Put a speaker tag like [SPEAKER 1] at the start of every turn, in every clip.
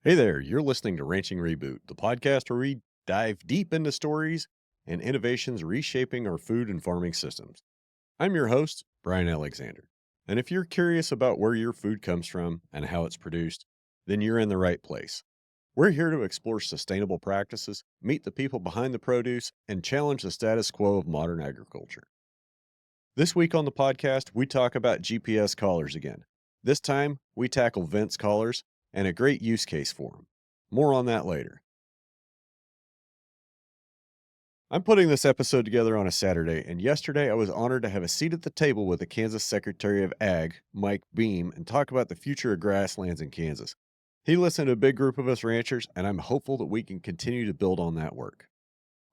[SPEAKER 1] Hey there, you're listening to Ranching Reboot, the podcast where we dive deep into stories and innovations reshaping our food and farming systems. I'm your host, Brian Alexander. And if you're curious about where your food comes from and how it's produced, then you're in the right place. We're here to explore sustainable practices, meet the people behind the produce, and challenge the status quo of modern agriculture. This week on the podcast, we talk about GPS collars again. This time, we tackle Vents collars and a great use case for them. More on that later. I'm putting this episode together on a Saturday, and yesterday I was honored to have a seat at the table with the Kansas Secretary of Ag, Mike Beam, and talk about the future of grasslands in Kansas. He listened to a big group of us ranchers, and I'm hopeful that we can continue to build on that work.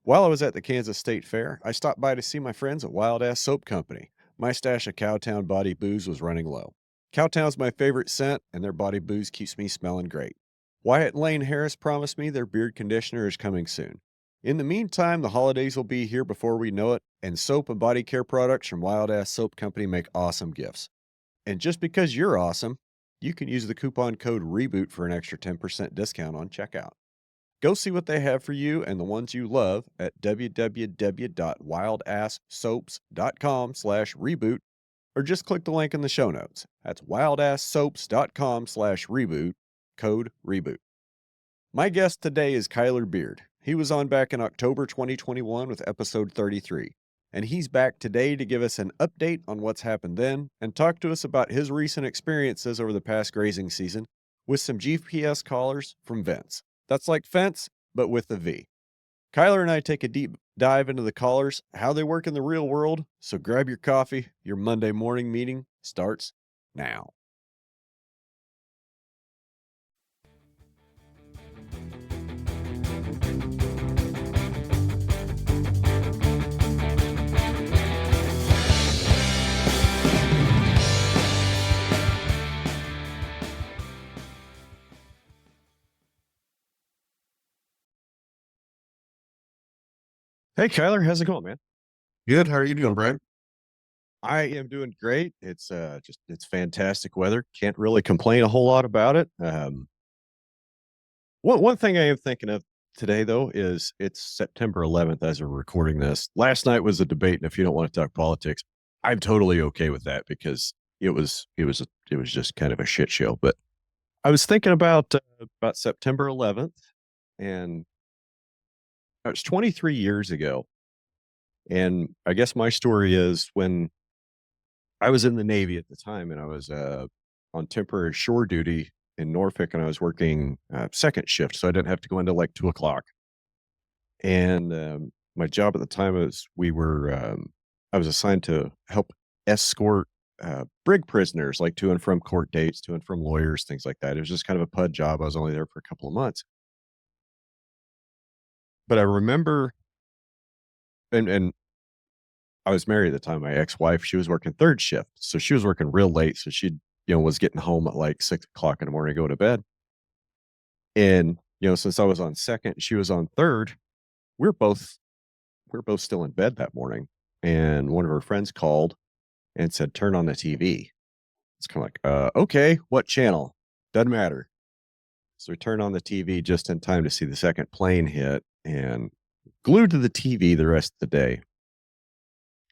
[SPEAKER 1] While I was at the Kansas State Fair, I stopped by to see my friends at Wild Ass Soap Company. My stash of Cowtown body booze was running low. Cowtown's my favorite scent, and their body booze keeps me smelling great. Wyatt and Lane Harris promised me their beard conditioner is coming soon. In the meantime, the holidays will be here before we know it, and soap and body care products from Wild Ass Soap Company make awesome gifts. And just because you're awesome, you can use the coupon code REBOOT for an extra 10% discount on checkout. Go see what they have for you and the ones you love at www.wildasssoaps.com/reboot or just click the link in the show notes. That's wildasssoaps.com/reboot, code REBOOT. My guest today is Kyler Beard. He was on back in October 2021 with episode 33, and he's back today to give us an update on what's happened then and talk to us about his recent experiences over the past grazing season with some GPS collars from Vents. That's like fence, but with a V. Kyler and I take a deep dive into the collars, how they work in the real world. So grab your coffee. Your Monday morning meeting starts now. Hey, Kyler, how's it going, man?
[SPEAKER 2] Good. How are you doing, Brian?
[SPEAKER 1] I am doing great. It's fantastic weather. Can't really complain a whole lot about it. One thing I am thinking of today though is it's September 11th as we're recording this. Last night was a debate, and if you don't want to talk politics, I'm totally okay with that because it was just kind of a shit show. But I was thinking about September 11th, and it was 23 years ago. And I guess my story is when I was in the Navy at the time, and I was on temporary shore duty in Norfolk, and I was working second shift, so I didn't have to go into like 2 o'clock. And my job at the time was I was assigned to help escort brig prisoners, like to and from court dates, to and from lawyers, things like that. It was just kind of a PUD job. I was only there for a couple of months, but I remember, and I was married at the time. My ex-wife, she was working third shift, so she was working real late. So she, was getting home at like 6 o'clock in the morning to go to bed. And since I was on second, she was on third. We are both we are both still in bed that morning, and one of her friends called and said, "Turn on the TV." It's kind of like, okay, what channel? Doesn't matter. So we turned on the TV just in time to see the second plane hit, and glued to the TV the rest of the day.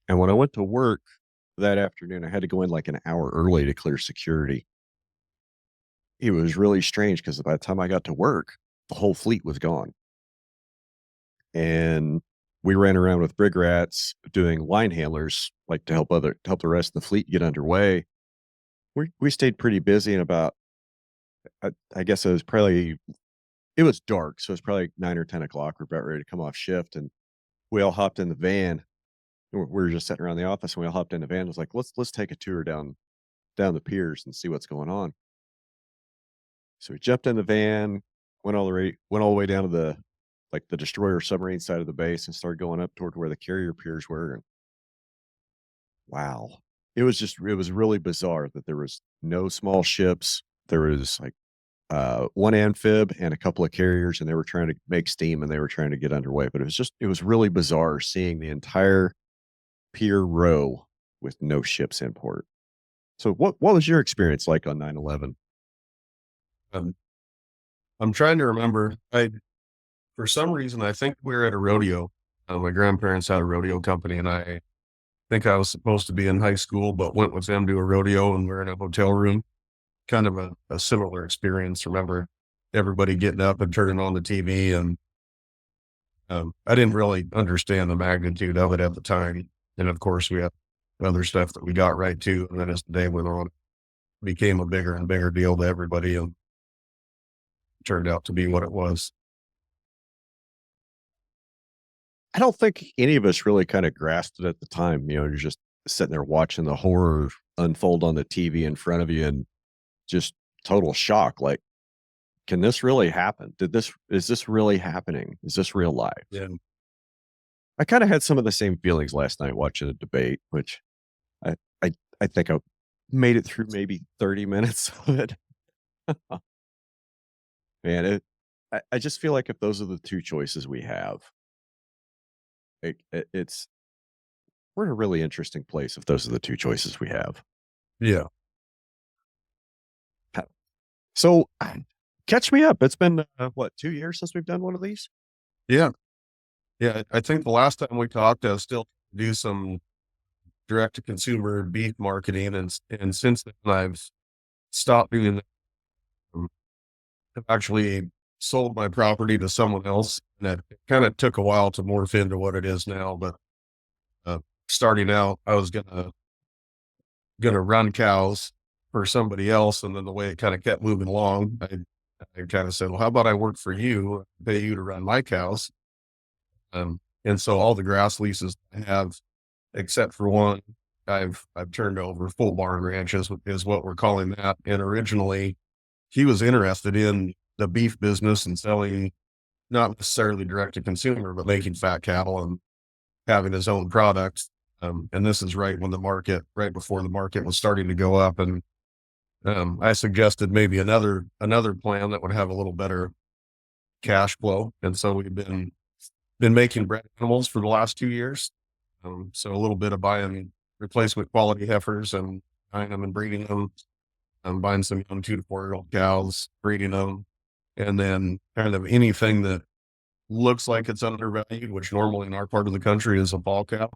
[SPEAKER 1] And when I went to work that afternoon, I had to go in like an hour early to clear security. It was really strange because by the time I got to work, the whole fleet was gone. And we ran around with brig rats doing line handlers, like to help the rest of the fleet get underway. We stayed pretty busy, and about I guess it was dark, so it's probably 9 or 10 o'clock. We're about ready to come off shift, and we all hopped in the van. We were just sitting around the office, and we all hopped in the van. It was like, let's take a tour down the piers and see what's going on. So we jumped in the van, went all the way down to the destroyer submarine side of the base, and started going up toward where the carrier piers were. And wow, it was really bizarre that there was no small ships. There was like one amphib and a couple of carriers, and they were trying to make steam, and they were trying to get underway. But it was really bizarre seeing the entire pier row with no ships in port. So what was your experience like on 9/11?
[SPEAKER 2] Um, I'm trying to remember. For some reason, I think we were at a rodeo. My grandparents had a rodeo company, and I think I was supposed to be in high school, but went with them to a rodeo, and we're in a hotel room. Kind of a similar experience. Remember everybody getting up and turning on the TV, and I didn't really understand the magnitude of it at the time. And of course, we had other stuff that we got right too. And then as the day went on, it became a bigger and bigger deal to everybody, and turned out to be what it was.
[SPEAKER 1] I don't think any of us really kind of grasped it at the time. You're just sitting there watching the horror unfold on the TV in front of you and just total shock. Like, can this really happen? Is this really happening? Is this real life?
[SPEAKER 2] Yeah.
[SPEAKER 1] I kind of had some of the same feelings last night watching a debate, which I, I, I think I made it through maybe 30 minutes of it. Man, I just feel like if those are the two choices we have, it's we're in a really interesting place if those are the two choices we have.
[SPEAKER 2] Yeah.
[SPEAKER 1] So, catch me up. It's been what 2 years since we've done one of these.
[SPEAKER 2] Yeah. Yeah. I think the last time we talked, I was still do some direct to consumer beef marketing. And since then I've stopped doing that. I've actually sold my property to someone else, and that kind of took a while to morph into what it is now. But uh, starting out, I was gonna run cows for somebody else, and then the way it kind of kept moving along, I kind of said, "Well, how about I work for you, pay you to run my cows?" And so all the grass leases I have, except for one, I've turned over. Full barn ranches is what we're calling that. And originally, he was interested in the beef business and selling, not necessarily direct to consumer, but making fat cattle and having his own products. And this is right before the market was starting to go up. And I suggested maybe another plan that would have a little better cash flow. And so we've been making bred animals for the last 2 years. So a little bit of buying replacement quality heifers and buying them and breeding them. Buying some young 2 to 4 year old cows, breeding them, and then kind of anything that looks like it's undervalued, which normally in our part of the country is a fall cow.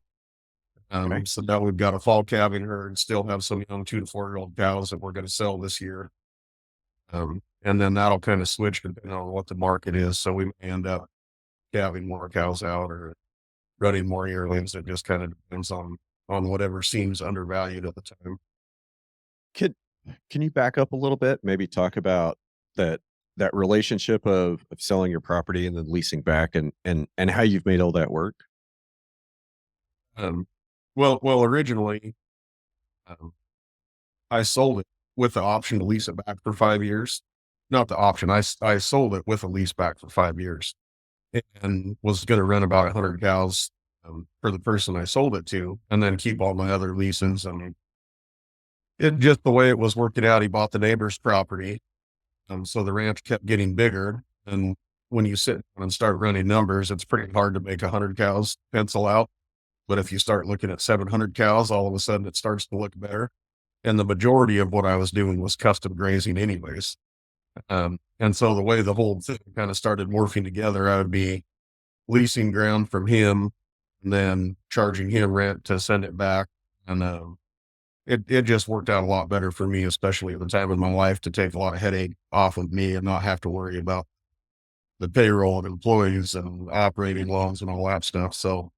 [SPEAKER 1] Okay.
[SPEAKER 2] So now we've got a fall calving herd, still have some young 2 to 4 year old cows that we're going to sell this year. And then that'll kind of switch depending on what the market is. So we may end up calving more cows out or running more yearlings. It just kind of depends on whatever seems undervalued at the time.
[SPEAKER 1] Can can you back up a little bit? Maybe talk about that that relationship of selling your property and then leasing back and how you've made all that work.
[SPEAKER 2] Um, well, originally, um, I sold it with the option to lease it back for 5 years. Not the option. I sold it with a lease back for 5 years, and was going to rent about 100 cows for the person I sold it to, and then keep all my other leases. And it just the way it was working out, he bought the neighbor's property. So the ranch kept getting bigger. And when you sit down and start running numbers, it's pretty hard to make 100 cows pencil out. But if you start looking at 700 cows, all of a sudden it starts to look better. And the majority of what I was doing was custom grazing anyways. And so the way the whole thing kind of started morphing together, I would be leasing ground from him and then charging him rent to send it back. And it just worked out a lot better for me, especially at the time in my life, to take a lot of headache off of me and not have to worry about the payroll and employees and operating loans and all that stuff. So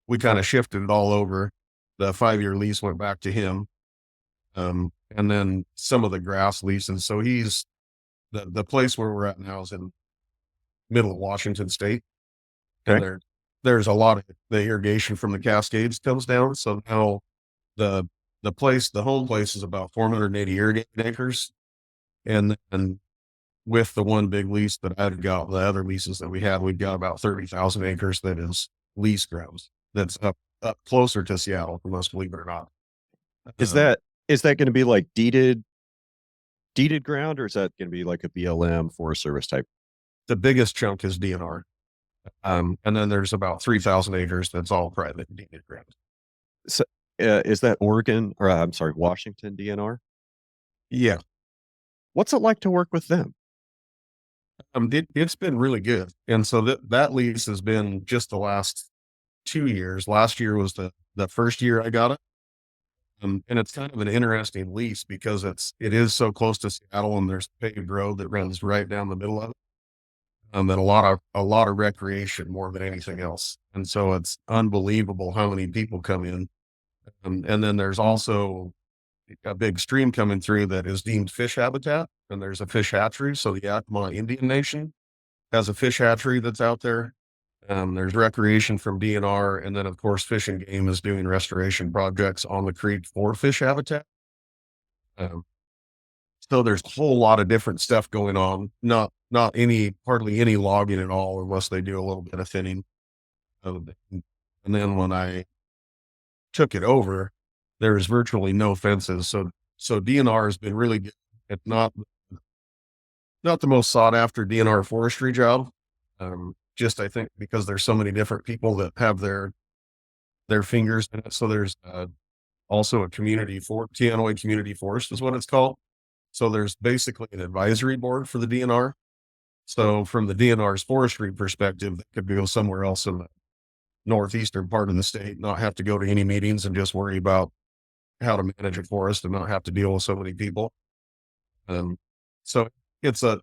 [SPEAKER 2] we kind of shifted it all over. The 5 year lease went back to him. And then some of the grass leases. So he's the place where we're at now is in middle of Washington state. And
[SPEAKER 1] Okay.
[SPEAKER 2] there's a lot of the irrigation from the Cascades comes down. So now the the home place is about 480 irrigated acres. And then with the one big lease that I've got, the other leases that we have, we've got about 30,000 acres that is lease grounds. That's up closer to Seattle, for most, believe it or not.
[SPEAKER 1] Is
[SPEAKER 2] Um,
[SPEAKER 1] that going to be like deeded ground, or is that going to be like a BLM Forest Service type?
[SPEAKER 2] the biggest chunk is DNR. And then there's about 3,000 acres that's all private deeded ground.
[SPEAKER 1] So, is that Oregon or I'm sorry, Washington DNR?
[SPEAKER 2] Yeah.
[SPEAKER 1] What's it like to work with them?
[SPEAKER 2] It's been really good. And so that lease has been just the last 2 years. Last year was the first year I got it. And it's kind of an interesting lease because it is so close to Seattle and there's a paved road that runs right down the middle of it. And a lot of recreation more than anything else. And so it's unbelievable how many people come in. And then there's also a big stream coming through that is deemed fish habitat, and there's a fish hatchery. So the Yakima Indian Nation has a fish hatchery that's out there. There's recreation from DNR, and then of course Fish and Game is doing restoration projects on the creek for fish habitat. Um, so there's a whole lot of different stuff going on. Not hardly any logging at all, unless they do a little bit of thinning. And then when I took it over, there's virtually no fences. So DNR has been really good. It's not the most sought after DNR forestry job. Just I think because there's so many different people that have their fingers in it. So there's also a Teanaway Community Forest is what it's called. So there's basically an advisory board for the DNR. So from the DNR's forestry perspective, they could go somewhere else in the northeastern part of the state, not have to go to any meetings and just worry about how to manage a forest and not have to deal with so many people. So it's a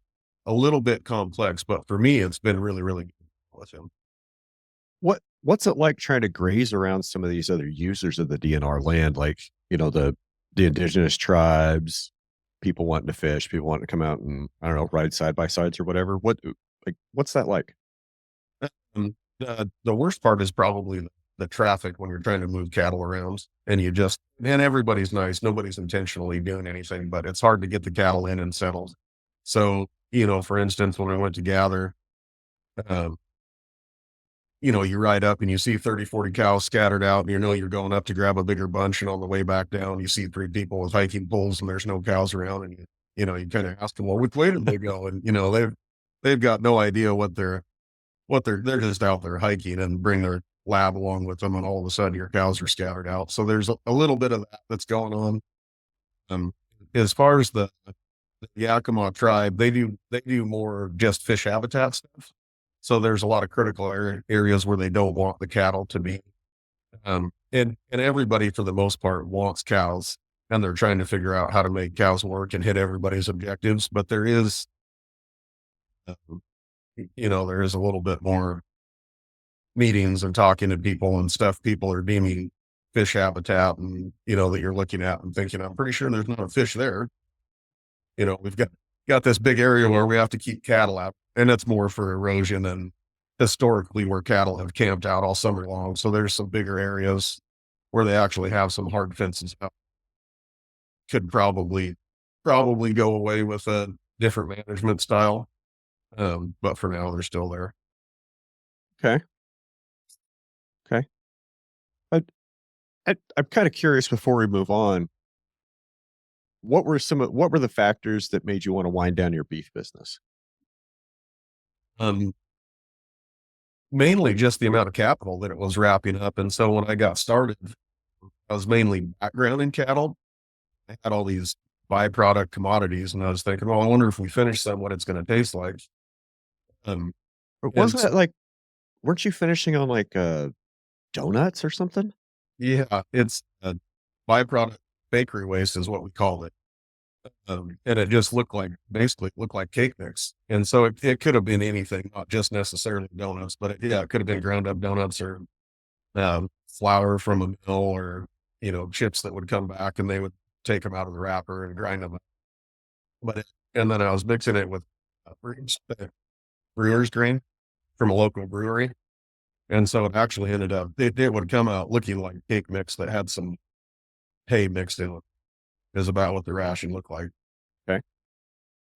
[SPEAKER 2] little bit complex, but for me, it's been really, really good with him.
[SPEAKER 1] What's it like trying to graze around some of these other users of the DNR land, like, the indigenous tribes, people wanting to fish, people wanting to come out and, I don't know, ride side by sides or whatever? What's that like?
[SPEAKER 2] The worst part is probably the traffic when you're trying to move cattle around and man, everybody's nice. Nobody's intentionally doing anything, but it's hard to get the cattle in and settled. So, for instance, when I went to gather, um, you ride up and you see 30, 40 cows scattered out and you're going up to grab a bigger bunch. And on the way back down, you see 3 people with hiking poles and there's no cows around. And you kind of ask them, well, which way did they go? And, they've got no idea they're just out there hiking and bring their lab along with them. And all of a sudden your cows are scattered out. So there's a little bit of that that's going on. As far as the Yakima tribe, they do more just fish habitat stuff. So there's a lot of critical areas where they don't want the cattle to be. And everybody for the most part wants cows, and they're trying to figure out how to make cows work and hit everybody's objectives. But there is, there is a little bit more meetings and talking to people and stuff. People are deeming fish habitat and, that you're looking at and thinking, I'm pretty sure there's not a fish there. We've got this big area where we have to keep cattle out, and it's more for erosion and historically where cattle have camped out all summer long. So there's some bigger areas where they actually have some hard fences out. Could probably go away with a different management style. But for now, they're still there.
[SPEAKER 1] Okay. Okay. I'm kind of curious before we move on. What were the factors that made you want to wind down your beef business?
[SPEAKER 2] Um, Mainly just the amount of capital that it was wrapping up. And so when I got started, I was mainly background in cattle. I had all these byproduct commodities, and I was thinking, well, I wonder if we finish some, what it's going to taste like.
[SPEAKER 1] But wasn't it like, weren't you finishing on like donuts or something?
[SPEAKER 2] Yeah, it's a byproduct bakery waste is what we call it. And it just basically looked like cake mix. And so it could have been anything, not just necessarily donuts, but it could have been ground up donuts or flour from a mill or, chips that would come back and they would take them out of the wrapper and grind them. And then I was mixing it with brewer's grain from a local brewery. And so it actually ended up, it would come out looking like cake mix that had some hay mixed in it, is about what the ration looked like.
[SPEAKER 1] Okay.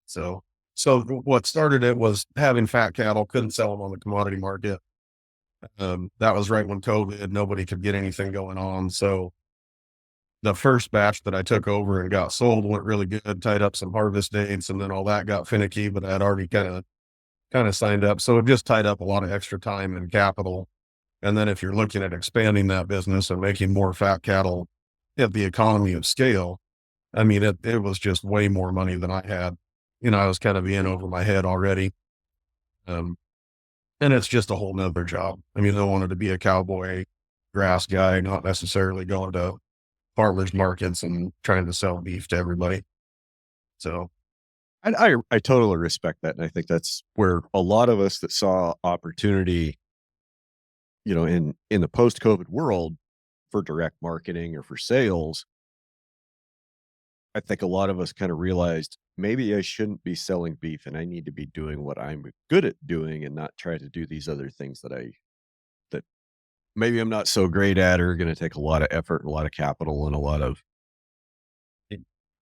[SPEAKER 2] So what started it was having fat cattle, couldn't sell them on the commodity market. That was right when COVID, nobody could get anything going on. So the first batch that I took over and got sold went really good, tied up some harvest dates, and then all that got finicky, but I had already kind of signed up. So it just tied up a lot of extra time and capital. And then if you're looking at expanding that business and making more fat cattle at the economy of scale, I mean, it was just way more money than I had. I was kind of in over my head already. Um, and it's just a whole nother job. I mean, I wanted to be a cowboy grass guy, not necessarily going to farmers markets and trying to sell beef to everybody. So
[SPEAKER 1] And I totally respect that, and I think that's where a lot of us that saw opportunity, in the post-COVID world for direct marketing or for sales, I think a lot of us kind of realized maybe I shouldn't be selling beef and I need to be doing what I'm good at doing and not try to do these other things that maybe I'm not so great at or going to take a lot of effort and a lot of capital and a lot of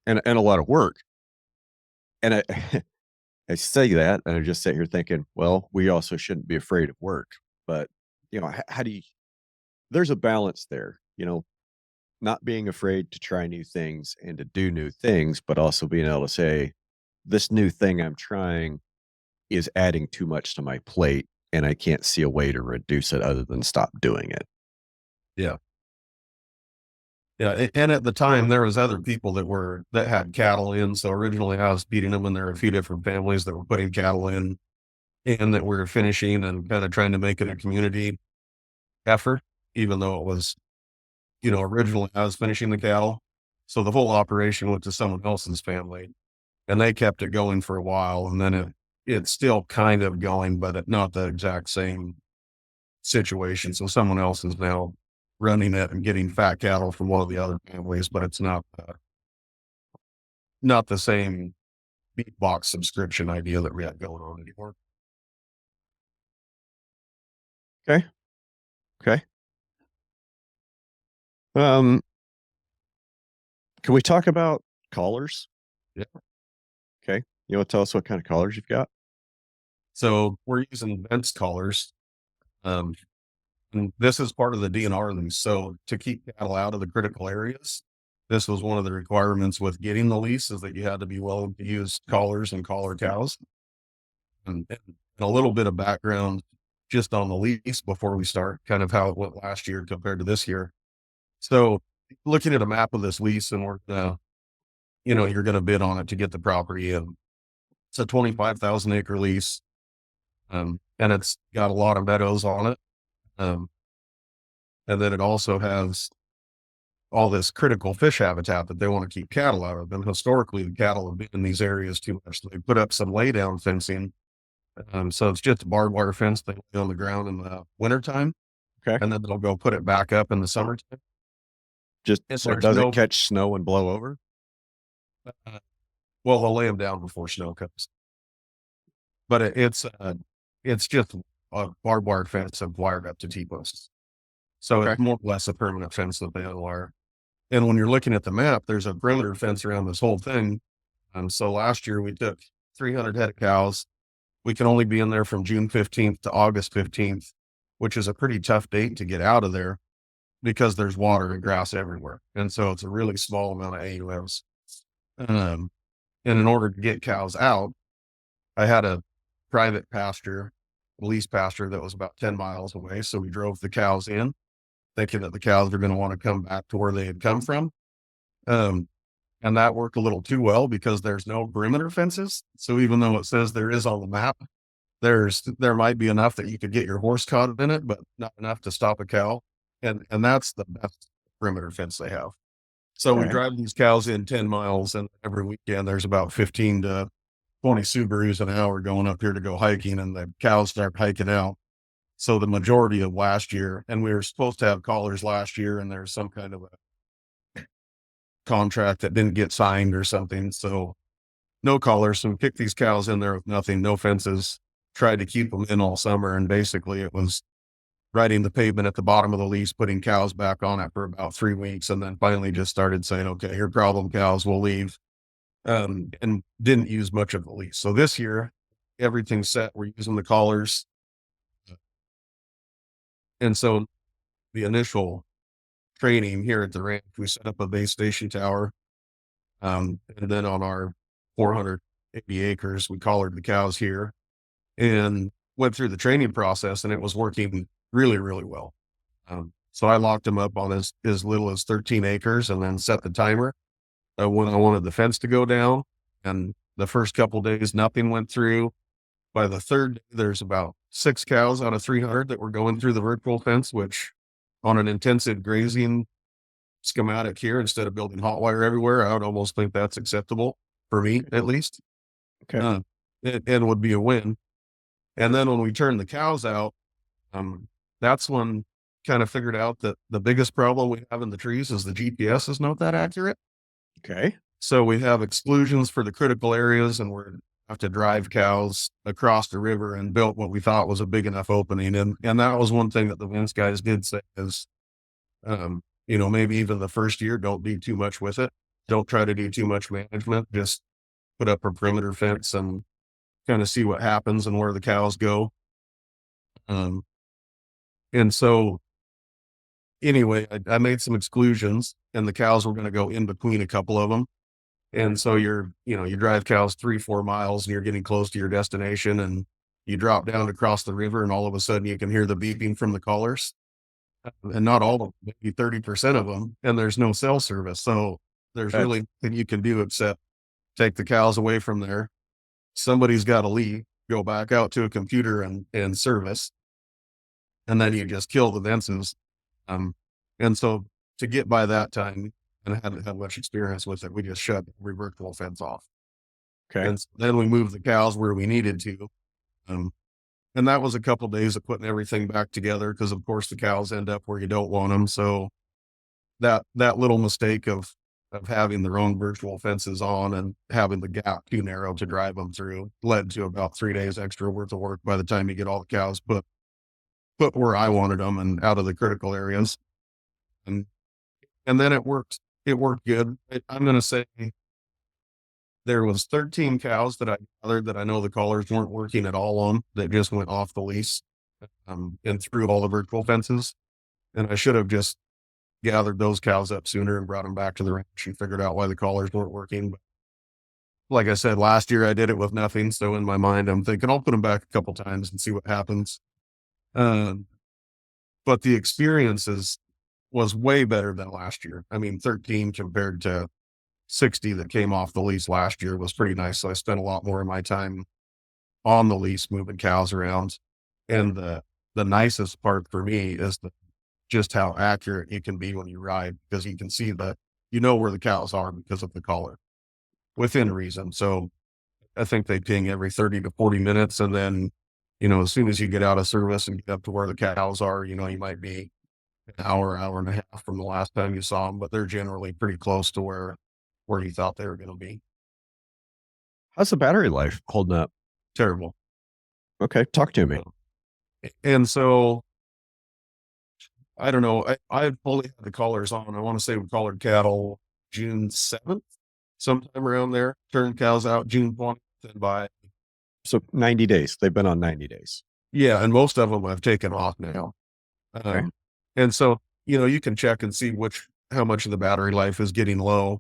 [SPEAKER 1] and a lot of work. And I I say that and I just sit here thinking, well, we also shouldn't be afraid of work. But how do you there's a balance there, not being afraid to try new things and to do new things, but also being able to say, this new thing I'm trying is adding too much to my plate and I can't see a way to reduce it other than stop doing it.
[SPEAKER 2] yeah, yeah. And at the time, there was other people that had cattle in. So originally, I was feeding them, and there were a few different families that were putting cattle in, and that were finishing and kind of trying to make it a community effort, even though it was, originally I was finishing the cattle. So the whole operation went to someone else's family, and they kept it going for a while, and then it's still kind of going, but not the exact same situation. So someone else is now running it and getting fat cattle from one of the other families, but it's not the same beef box subscription idea that we had going on anymore.
[SPEAKER 1] Okay. Okay. Um, can we talk about collars?
[SPEAKER 2] Yeah.
[SPEAKER 1] Okay. Tell us what kind of collars you've got.
[SPEAKER 2] So we're using Vents collars. Um, and this is part of the DNR lease. So to keep cattle out of the critical areas, this was one of the requirements with getting the lease is that you had to be willing to use collars and collar cows. And a little bit of background just on the lease before we start, kind of how it went last year compared to this year. So looking at a map of this lease, and you're going to bid on it to get the property. And it's a 25,000 acre lease. And it's got a lot of meadows on it. Um, and then it also has all this critical fish habitat that they want to keep cattle out of. And historically, the cattle have been in these areas too much. So they put up some laydown fencing. So it's just a barbed wire fence they lay on the ground in the wintertime,
[SPEAKER 1] Okay.
[SPEAKER 2] and then they'll go put it back up in the summertime.
[SPEAKER 1] Just
[SPEAKER 2] And
[SPEAKER 1] so it
[SPEAKER 2] there's
[SPEAKER 1] doesn't catch snow and blow over.
[SPEAKER 2] well, they'll lay them down before snow comes. But it's just a barbed wire fence and wired up to T-posts. So
[SPEAKER 1] Okay.
[SPEAKER 2] it's more or less a permanent fence that they unwire. And when you're looking at the map, there's a perimeter fence around this whole thing. So last year we took 300 head of cows. We can only be in there from June 15th to August 15th, which is a pretty tough date to get out of there because there's water and grass everywhere. And so it's a really small amount of AUMs. And in order to get cows out, I had a private pasture, lease pasture that was about 10 miles away. So we drove the cows in, thinking that the cows are going to want to come back to where they had come from. And that worked a little too well because there's no perimeter fences. So even though it says there is on the map, there might be enough that you could get your horse caught in it, but not enough to stop a cow. And that's the best perimeter fence they have. So we
[SPEAKER 1] Alright.
[SPEAKER 2] drive these cows in 10 miles, and every weekend there's about 15 to 20 Subarus an hour going up here to go hiking, and the cows start hiking out. So the majority of last year, and we were supposed to have collars last year, and there's some kind of a contract that didn't get signed or something. So no collars. So we kicked these cows in there with nothing, no fences, tried to keep them in all summer. And basically it was riding the pavement at the bottom of the lease, putting cows back on it for about 3 weeks. And then finally just started saying, okay, here problem cows, we'll leave. And didn't use much of the lease. So this year, everything's set. We're using the collars. And so the initial training here at the ranch, we set up a base station tower. And then on our 480 acres, we collared the cows here and went through the training process, and it was working really, really well. So I locked them up on as little as 13 acres and then set the timer when I wanted the fence to go down. And the first couple days, nothing went through. by the third day, there's about 6 cows out of 300 that were going through the virtual fence, which on an intensive grazing schematic here, instead of building hot wire everywhere, I would almost think that's acceptable for me, at least.
[SPEAKER 1] Okay.
[SPEAKER 2] Uh, and would be a win. And then when we turned the cows out, that's when kind of figured out that the biggest problem we have in the trees is the GPS is not that accurate.
[SPEAKER 1] Okay.
[SPEAKER 2] So we have exclusions for the critical areas, and we have to drive cows across the river and built what we thought was a big enough opening. And that was one thing that the Vince guys did say is, maybe even the first year, don't do too much with it. Don't try to do too much management. Just put up a perimeter fence and kind of see what happens and where the cows go. And so anyway, I made some exclusions, and the cows were going to go in between a couple of them. And so you drive cows 3-4 miles and you're getting close to your destination, and you drop down across the river, and all of a sudden you can hear the beeping from the collars, and not all of them, maybe 30% of them. And there's no cell service. So there's
[SPEAKER 1] That's
[SPEAKER 2] really nothing you can do except take the cows away from there. Somebody's got to leave, go back out to a computer and service. And then you just kill the fences. And so to get by that time, and I hadn't had much experience with it, we just shut every virtual fence off.
[SPEAKER 1] okay.
[SPEAKER 2] And then we moved the cows where we needed to. And that was a couple days of putting everything back together, because of course the cows end up where you don't want them. So that little mistake of having the wrong virtual fences on and having the gap too narrow to drive them through led to about 3 days extra worth of work by the time you get all the cows put where I wanted them and out of the critical areas. And then it worked good. I'm going to say there was 13 cows that I gathered that I know the collars weren't working at all on, that just went off the lease, and through all the virtual fences. And I should have just gathered those cows up sooner and brought them back to the ranch and figured out why the collars weren't working. But like I said, last year I did it with nothing. So in my mind, I'm thinking I'll put them back a couple times and see what happens. But the experiences was way better than last year. I mean, 13 compared to 60 that came off the lease last year was pretty nice. So I spent a lot more of my time on the lease moving cows around. And the nicest part for me is just how accurate it can be when you ride, because you can see that where the cows are because of the collar within reason. So I think they ping every 30 to 40 minutes. And then, as soon as you get out of service and get up to where the cows are, you might be an hour and a half from the last time you saw them, but they're generally pretty close to where you thought they were going to be.
[SPEAKER 1] How's the battery life holding up?
[SPEAKER 2] Terrible.
[SPEAKER 1] Okay. Talk to me.
[SPEAKER 2] And so I don't know. I fully had the collars on. I want to say we collared cattle June 7th, sometime around there. Turned cows out June 20th, and by
[SPEAKER 1] So 90 days. They've been on 90 days.
[SPEAKER 2] yeah, and most of them I've taken off now.
[SPEAKER 1] Okay.
[SPEAKER 2] And so you can check and see how much of the battery life is getting low.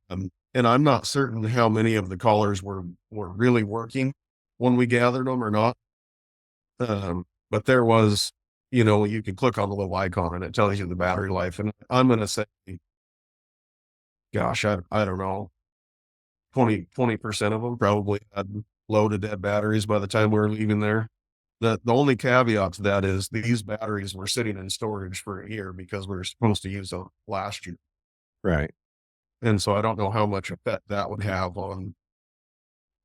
[SPEAKER 2] And I'm not certain how many of the collars were really working when we gathered them or not. But there was, you can click on the little icon and it tells you the battery life. And I'm going to say, gosh, I don't know, 20% of them probably had low to dead batteries by the time we were leaving there. The only caveat to that is these batteries were sitting in storage for a year because we were supposed to use them last year.
[SPEAKER 1] Right.
[SPEAKER 2] And so I don't know how much effect that would have on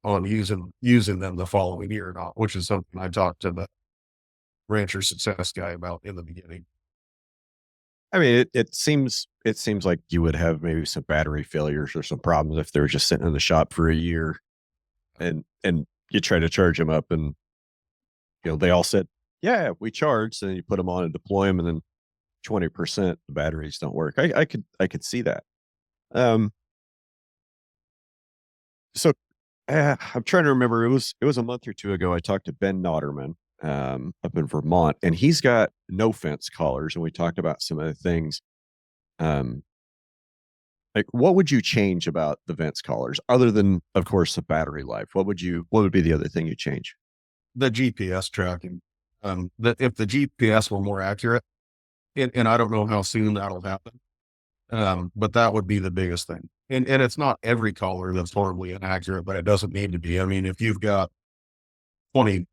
[SPEAKER 2] using them the following year or not, which is something I talked to the rancher success guy about in the beginning.
[SPEAKER 1] I mean, it seems like you would have maybe some battery failures or some problems if they were just sitting in the shop for a year, and you try to charge them up, and they all said, "Yeah, we charged," and then you put them on and deploy them, and then 20% the batteries don't work. I could see that. So I'm trying to remember. It was a month or two ago. I talked to Ben Notterman up in Vermont, and he's got no fence collars, and we talked about some other things. Like, what would you change about the vents collars other than, of course, the battery life? What would be the other thing you change?
[SPEAKER 2] The GPS tracking. That if the GPS were more accurate, and I don't know how soon that'll happen, but that would be the biggest thing. And it's not every collar that's horribly inaccurate, but it doesn't need to be. I mean, if you've got 20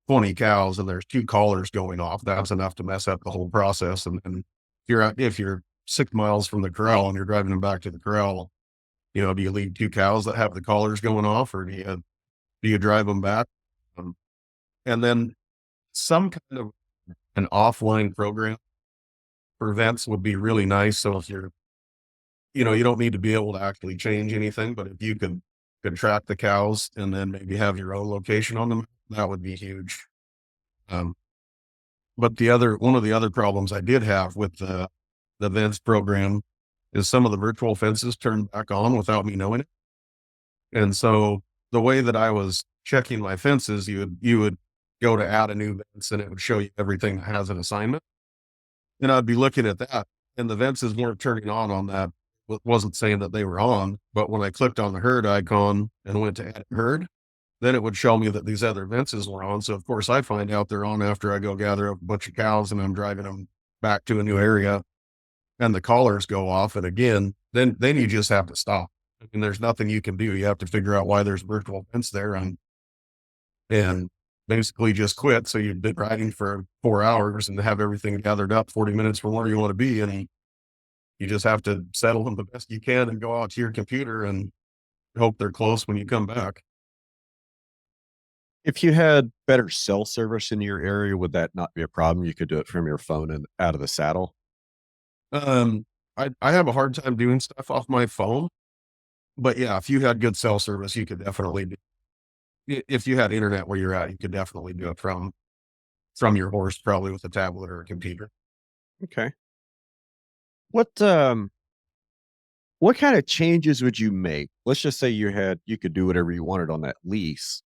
[SPEAKER 2] 20 cows and there's 2 collars going off, that's enough to mess up the whole process. And then if you're 6 miles from the corral and you're driving them back to the corral, do you leave 2 cows that have the collars going off, or do you drive them back? Um, and then some kind of an offline program for events would be really nice. So if you don't need to be able to actually change anything, but if you could track the cows and then maybe have your own location on them, that would be huge. Um, but one of the other problems I did have with the events program is some of the virtual fences turned back on without me knowing it. And so the way that I was checking my fences, you would go to add a new fence and it would show you everything that has an assignment. And I'd be looking at that and the fences weren't turning on that. Wasn't saying that they were on, but when I clicked on the herd icon and went to edit herd, then it would show me that these other fences were on. So of course I find out they're on after I go gather up a bunch of cows and I'm driving them back to a new area and the collars go off. And again, then you just have to stop. I mean, there's nothing you can do. You have to figure out why there's virtual fence there and basically just quit. So you've been riding for 4 hours and have everything gathered up 40 minutes from where you want to be. And you just have to settle them the best you can and go out to your computer and hope they're close when you come back.
[SPEAKER 1] If you had better cell service in your area, would that not be a problem? You could do it from your phone and out of the saddle?
[SPEAKER 2] Um, I have a hard time doing stuff off my phone, but yeah, if you had good cell service, you could definitely do. If you had internet where you're at, you could definitely do it from your horse, probably with a tablet or a computer.
[SPEAKER 1] Okay. What what kind of changes would you make? Let's just say you could do whatever you wanted on that lease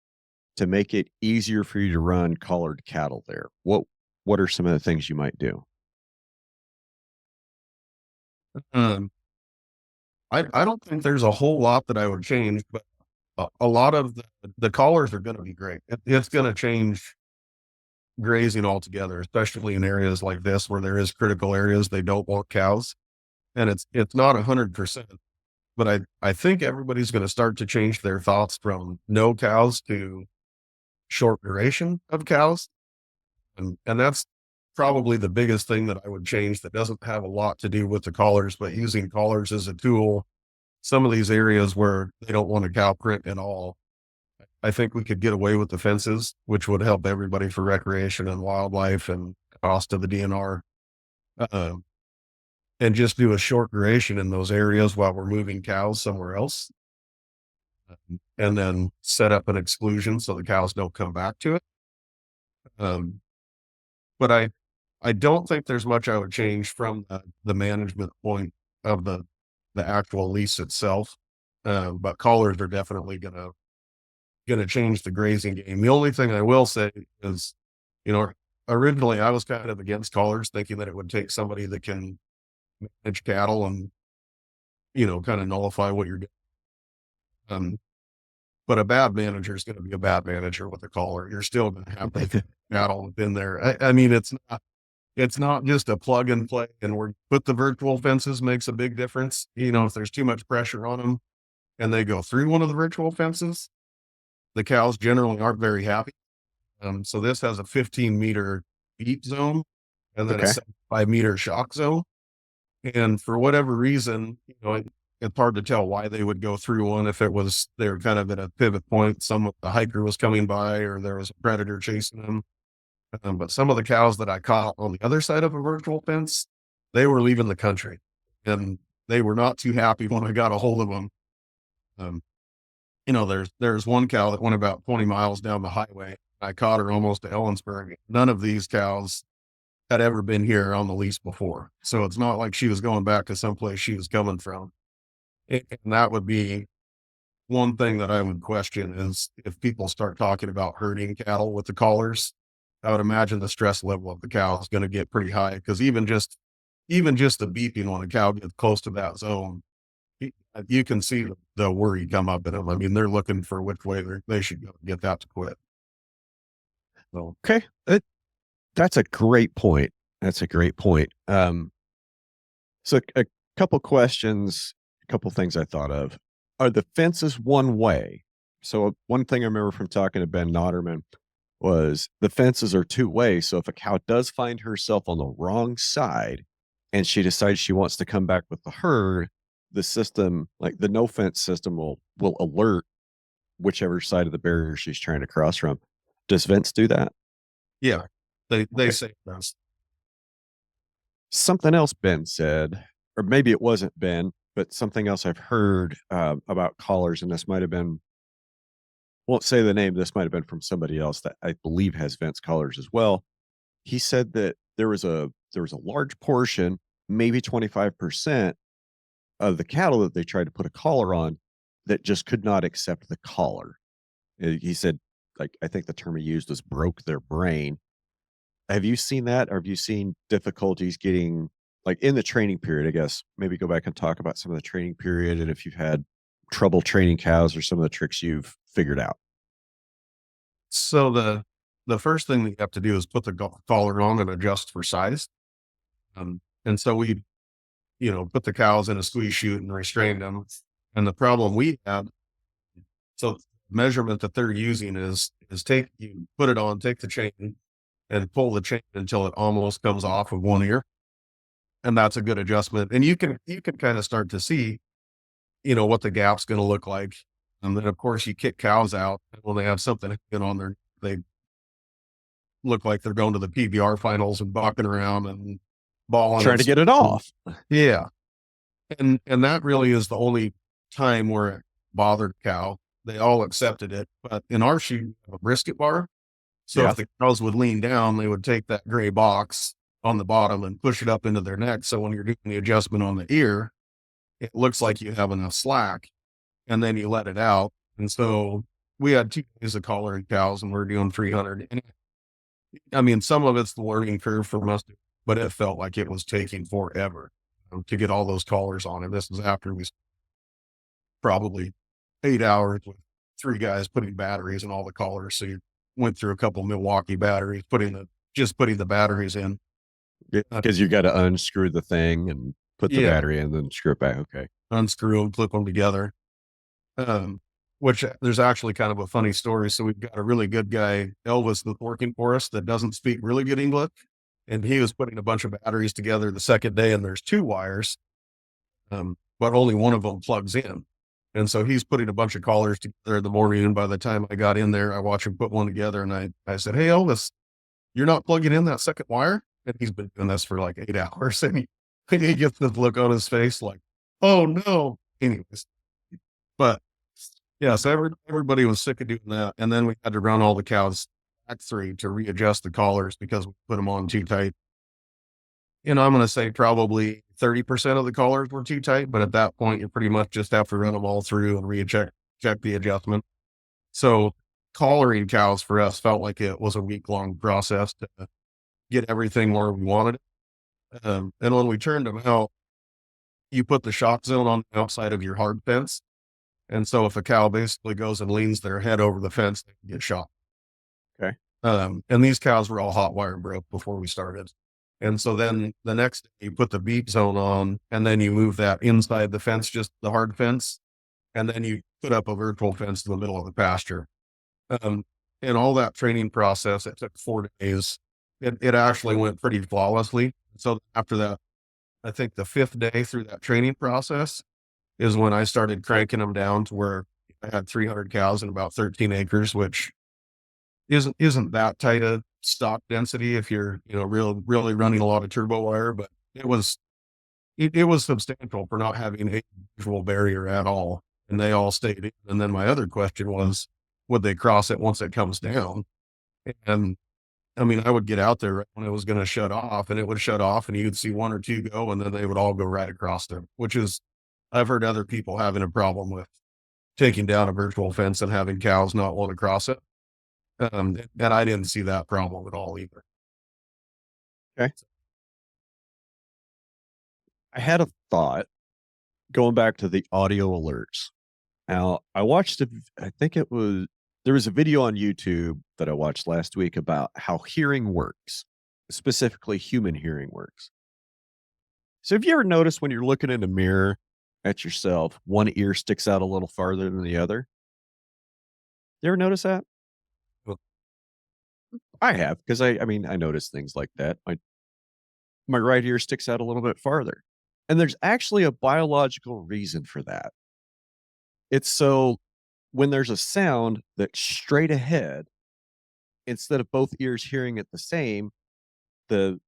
[SPEAKER 1] to make it easier for you to run collared cattle there. What are some of the things you might do?
[SPEAKER 2] Um, I don't think there's a whole lot that I would change, but a lot of the collars are going to be great. It's going to change grazing altogether, especially in areas like this where there is critical areas they don't want cows, and it's not 100%. But I think everybody's going to start to change their thoughts from no cows to short duration of cows. And that's probably the biggest thing that I would change that doesn't have a lot to do with the collars, but using collars as a tool. Some of these areas where they don't want a cow print at all, I think we could get away with the fences, which would help everybody for recreation and wildlife and cost of the DNR. Uh, and just do a short duration in those areas while we're moving cows somewhere else. And then set up an exclusion so the cows don't come back to it. Um, but I don't think there's much I would change from the management point of the actual lease itself. But collars are definitely gonna change the grazing game. The only thing I will say is, you know, originally I was kind of against collars, thinking that it would take somebody that can manage cattle and kind of nullify what you're doing. Um, but a bad manager is going to be a bad manager with a collar. You're still going to have the cattle within there. I mean, it's not just a plug and play, and where you put the virtual fences makes a big difference. If there's too much pressure on them and they go through one of the virtual fences, the cows generally aren't very happy. So this has a 15-meter beat zone and then a
[SPEAKER 1] Okay.
[SPEAKER 2] 75-meter shock zone. And for whatever reason, it's hard to tell why they would go through one. If they're kind of at a pivot point, the hiker was coming by or there was a predator chasing them. But some of the cows that I caught on the other side of a virtual fence, they were leaving the country and they were not too happy when I got a hold of them. Um, there's one cow that went about 20 miles down the highway. I caught her almost to Ellensburg. None of these cows had ever been here on the lease before. So it's not like she was going back to someplace she was coming from. And that would be one thing that I would question is if people start talking about herding cattle with the collars, I would imagine the stress level of the cow is going to get pretty high because even just the beeping when a cow gets close to that zone, you can see the worry come up in them. I mean, they're looking for which way they should go to get that to quit. So,
[SPEAKER 1] Okay. That's a great point. That's a great point. So a couple questions, a couple things I thought of. Are the fences one way? So one thing I remember from talking to Ben Notterman, was the fences are two-way. So if a cow does find herself on the wrong side and she decides she wants to come back with the herd, the system, like the no fence system, will alert whichever side of the barrier she's trying to cross from. Does Vince do that?
[SPEAKER 2] Yeah, they
[SPEAKER 1] Okay.
[SPEAKER 2] say this.
[SPEAKER 1] Something else Ben said, or maybe it wasn't Ben, but something else I've heard about collars, and this might have been, won't say the name, this might have been from somebody else that I believe has Vince collars as well. He said that there was a large portion, maybe 25% of the cattle that they tried to put a collar on that just could not accept the collar. He said, like, I think the term he used was broke their brain. Have you seen that? Or have you seen difficulties getting, like, in the training period? I guess maybe go back and talk about some of the training period and if you've had trouble training cows or some of the tricks you've figured out.
[SPEAKER 2] So the first thing that you have to do is put the collar on and adjust for size. And so we, put the cows in a squeeze chute and restrained them. And the problem we had, so the measurement that they're using is you put it on, take the chain and pull the chain until it almost comes off of one ear. And that's a good adjustment. And you can kind of start to see, what the gap's going to look like. And then of course you kick cows out when they have something on their, they look like they're going to the PBR finals and bucking around and balling
[SPEAKER 1] Trying
[SPEAKER 2] and
[SPEAKER 1] to get it
[SPEAKER 2] stuff.
[SPEAKER 1] off.
[SPEAKER 2] Yeah. And that really is the only time where it bothered cow. They all accepted it. But in our shoot, we have a brisket bar. So
[SPEAKER 1] Yeah.
[SPEAKER 2] if the cows would lean down, they would take that gray box on the bottom and push it up into their neck. So when you're doing the adjustment on the ear, it looks like you have enough slack and then you let it out. And so we had 2 days of collaring cows and we're doing 300. And I mean, some of it's the learning curve for us, but it felt like it was taking forever to get all those collars on. And this was after we probably 8 hours with 3 guys putting batteries in all the collars. So you went through a couple Milwaukee batteries, putting the batteries in.
[SPEAKER 1] Because you got to unscrew the thing and put the
[SPEAKER 2] Yeah,
[SPEAKER 1] battery in, then screw it back. Okay.
[SPEAKER 2] unscrew them, clip them together. Um, which there's actually kind of a funny story. So we've got a really good guy, Elvis, that's working for us that doesn't speak really good English. And he was putting a bunch of batteries together the second day, and there's 2 wires, but only one of them plugs in. And so he's putting a bunch of collars together in the morning. And by the time I got in there, I watched him put one together and I said, "Hey, Elvis, you're not plugging in that second wire?" And he's been doing this for like 8 hours. And he gets this look on his face like, "Oh no." Anyways, but yeah, so everybody was sick of doing that. And then we had to run all the cows back 3 to readjust the collars because we put them on too tight. I'm going to say probably 30% of the collars were too tight, but at that point, you pretty much just have to run them all through and check the adjustment. So collaring cows for us felt like it was a week-long process to get everything where we wanted it. And when we turned them out, you put the shock zone on the outside of your hard fence. And so if a cow basically goes and leans their head over the fence, they can get shot.
[SPEAKER 1] Okay.
[SPEAKER 2] And these cows were all hot wire broke before we started. And so then the next day you put the beep zone on and then you move that inside the fence, just the hard fence. And then you put up a virtual fence in the middle of the pasture. Um, and all that training process, it took 4 days. It actually went pretty flawlessly. So after that, I think the 5th day through that training process is when I started cranking them down to where I had 300 cows in about 13 acres, which isn't that tight a stock density if you're, really running a lot of turbo wire, but it was substantial for not having a visual barrier at all. And they all stayed in. And then my other question was, would they cross it once it comes down? And I mean, I would get out there right when it was going to shut off and it would shut off and you'd see 1 or 2 go and then they would all go right across them, which is, I've heard other people having a problem with taking down a virtual fence and having cows not want to cross it. And I didn't see that problem at all either.
[SPEAKER 1] Okay. I had a thought going back to the audio alerts. Now, I think there was a video on YouTube that I watched last week about how hearing works, specifically human hearing works. So, have you ever noticed when you're looking in a mirror at yourself, one ear sticks out a little farther than the other? You ever notice that? I have, because I mean, I notice things like that. My right ear sticks out a little bit farther. And there's actually a biological reason for that. It's so when there's a sound that's straight ahead, instead of both ears hearing it the same, the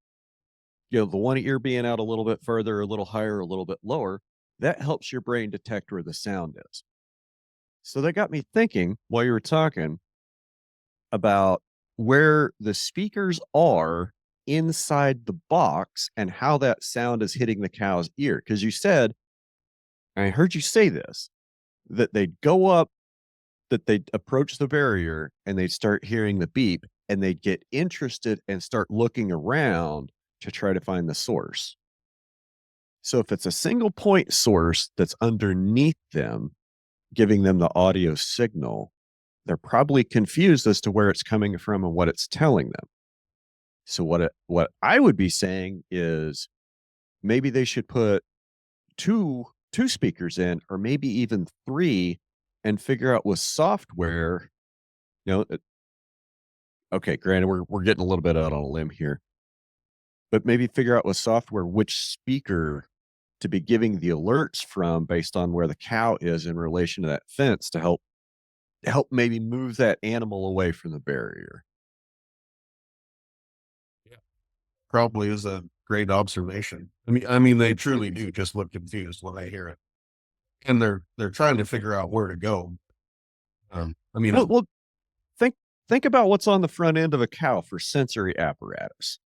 [SPEAKER 1] the one ear being out a little bit further, a little higher, a little bit lower, that helps your brain detect where the sound is. So that got me thinking while you were talking about where the speakers are inside the box and how that sound is hitting the cow's ear. Because you said, and I heard you say this, that they'd go up, that they'd approach the barrier and they'd start hearing the beep and they'd get interested and start looking around to try to find the source. So if it's a single point source that's underneath them, giving them the audio signal, they're probably confused as to where it's coming from and what it's telling them. So what I would be saying is maybe they should put two speakers in, or maybe even three, and figure out with software. Okay, granted, we're getting a little bit out on a limb here, but maybe figure out with software which speaker to be giving the alerts from based on where the cow is in relation to that fence to help maybe move that animal away from the barrier.
[SPEAKER 2] Yeah. Probably is a great observation. I mean, they truly do just look confused when they hear it, and they're trying to figure out where to go. I mean,
[SPEAKER 1] Well, think think about what's on the front end of a cow for sensory apparatus.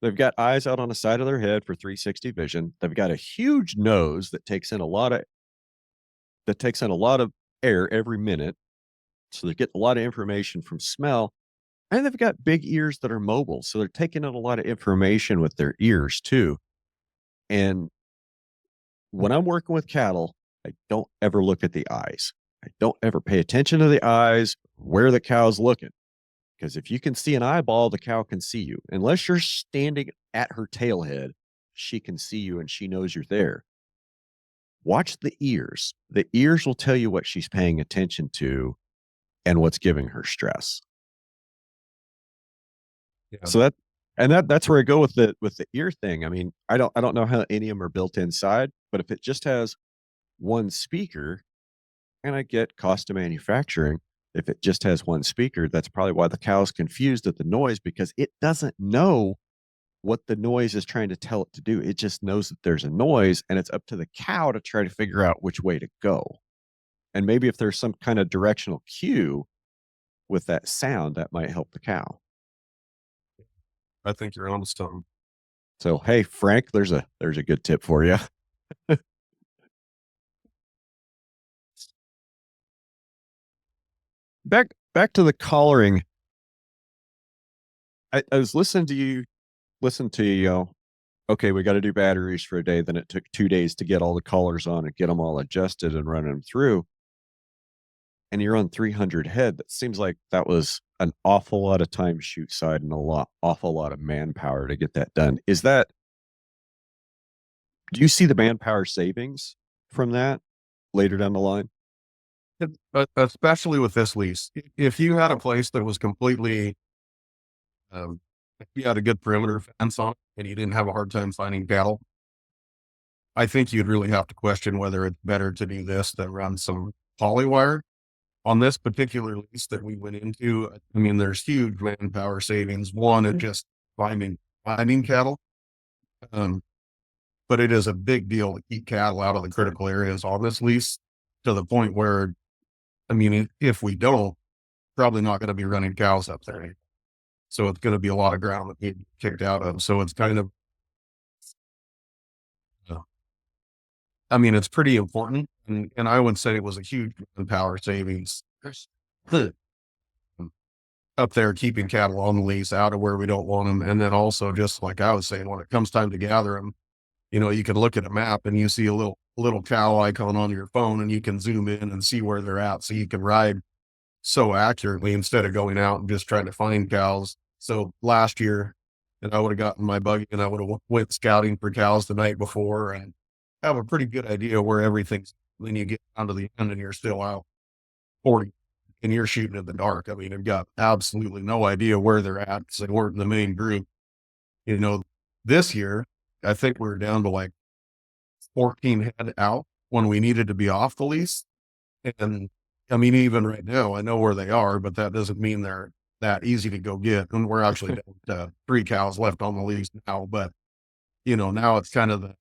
[SPEAKER 1] They've got eyes out on the side of their head for 360 vision. They've got a huge nose that takes in a lot of air every minute. So they get a lot of information from smell. And they've got big ears that are mobile. So they're taking in a lot of information with their ears too. And when I'm working with cattle, I don't ever look at the eyes. I don't ever pay attention to the eyes, where the cow's looking. Because if you can see an eyeball, the cow can see you. Unless you're standing at her tailhead, she can see you and she knows you're there. Watch the ears. The ears will tell you what she's paying attention to and what's giving her stress.
[SPEAKER 2] yeah,
[SPEAKER 1] So that's where I go with the ear thing. I mean, I don't know how any of them are built inside, but if it just has one speaker, and I get cost of manufacturing, if it just has one speaker, that's probably why the cow's confused at the noise, because it doesn't know what the noise is trying to tell it to do. It just knows that there's a noise, and it's up to the cow to try to figure out which way to go. And maybe if there's some kind of directional cue with that sound, that might help the cow.
[SPEAKER 2] I think you're on the stone.
[SPEAKER 1] So, hey, Frank, there's a good tip for you. Back to the collaring. I was listening to you. Listen to you. Okay, we got to do batteries for a day. Then it took 2 days to get all the collars on and get them all adjusted and running them through. And you're on 300 head. That seems like that was an awful lot of time shoot side and awful lot of manpower to get that done. Do you see the manpower savings from that later down the line?
[SPEAKER 2] Especially with this lease, if you had a place that was completely, if you had a good perimeter fence on it and you didn't have a hard time finding cattle, I think you'd really have to question whether it's better to do this than run some poly wire. On this particular lease that we went into, I mean, there's huge manpower savings. One, in just finding cattle. Um, but it is a big deal to keep cattle out of the critical areas on this lease, to the point where, I mean, if we don't, probably not going to be running cows up there. So it's going to be a lot of ground that we kicked out of. So it's kind of, uh, I mean, it's pretty important. And I would say it was a huge manpower savings up there, keeping cattle on the lease out of where we don't want them. And then also, just like I was saying, when it comes time to gather them, you can look at a map and you see a little cow icon on your phone, and you can zoom in and see where they're at. So you can ride so accurately instead of going out and just trying to find cows. So last year, and I would have gotten my buggy and I would have went scouting for cows the night before and have a pretty good idea where everything's. Then you get down to the end and you're still out 40 and you're shooting in the dark. I mean, I've got absolutely no idea where they're at because they weren't in the main group. You know, this year, I think we were down to like 14 head out when we needed to be off the lease. And I mean, even right now, I know where they are, but that doesn't mean they're that easy to go get. And we're actually down to 3 cows left on the lease now. But, now it's kind of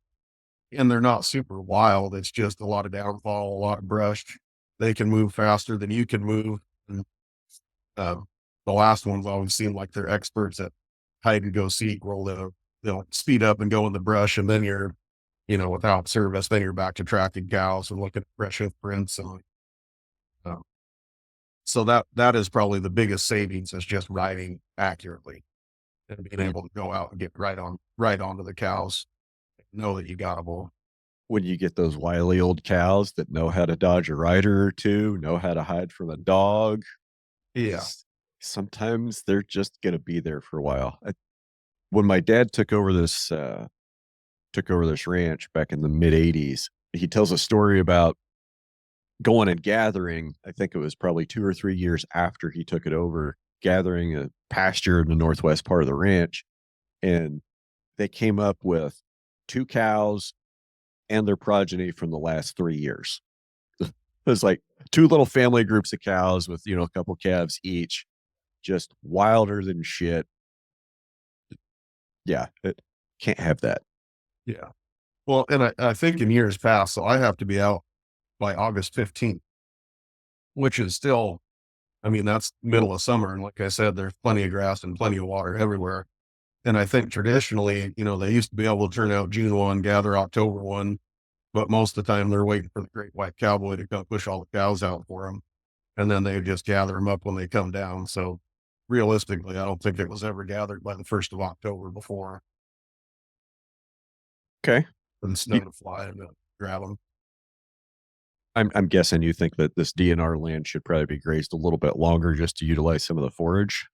[SPEAKER 2] and they're not super wild. It's just a lot of downfall, a lot of brush. They can move faster than you can move. And, uh, the last ones always seem like they're experts at hide and go seek, where they'll speed up and go in the brush. And then you're, without service, then you're back to tracking cows and looking at brush hoof prints. And, uh, so that is probably the biggest savings, is just riding accurately and being able to go out and get right onto the cows, know that you got them all.
[SPEAKER 1] When you get those wily old cows that know how to dodge a rider or two, know how to hide from a dog,
[SPEAKER 2] Yeah.
[SPEAKER 1] s sometimes they're just gonna be there for a while. When my dad took over this ranch back in the mid '80s, he tells a story about going and gathering. I think it was probably 2 or 3 years after he took it over, gathering a pasture in the northwest part of the ranch, and they came up with 2 cows and their progeny from the last 3 years. It was like 2 little family groups of cows with, a couple calves each, just wilder than shit. Yeah, can't have that.
[SPEAKER 2] Yeah. Well, and I think in years past, so I have to be out by August 15th, which is still, I mean, that's middle of summer. And like I said, there's plenty of grass and plenty of water everywhere. And I think traditionally, they used to be able to turn out June 1, gather October 1, but most of the time they're waiting for the great white cowboy to come push all the cows out for them. And then they just gather them up when they come down. So realistically, I don't think it was ever gathered by the 1st of October before
[SPEAKER 1] Okay.
[SPEAKER 2] for the snow to fly and grab them.
[SPEAKER 1] I'm guessing you think that this DNR land should probably be grazed a little bit longer just to utilize some of the forage?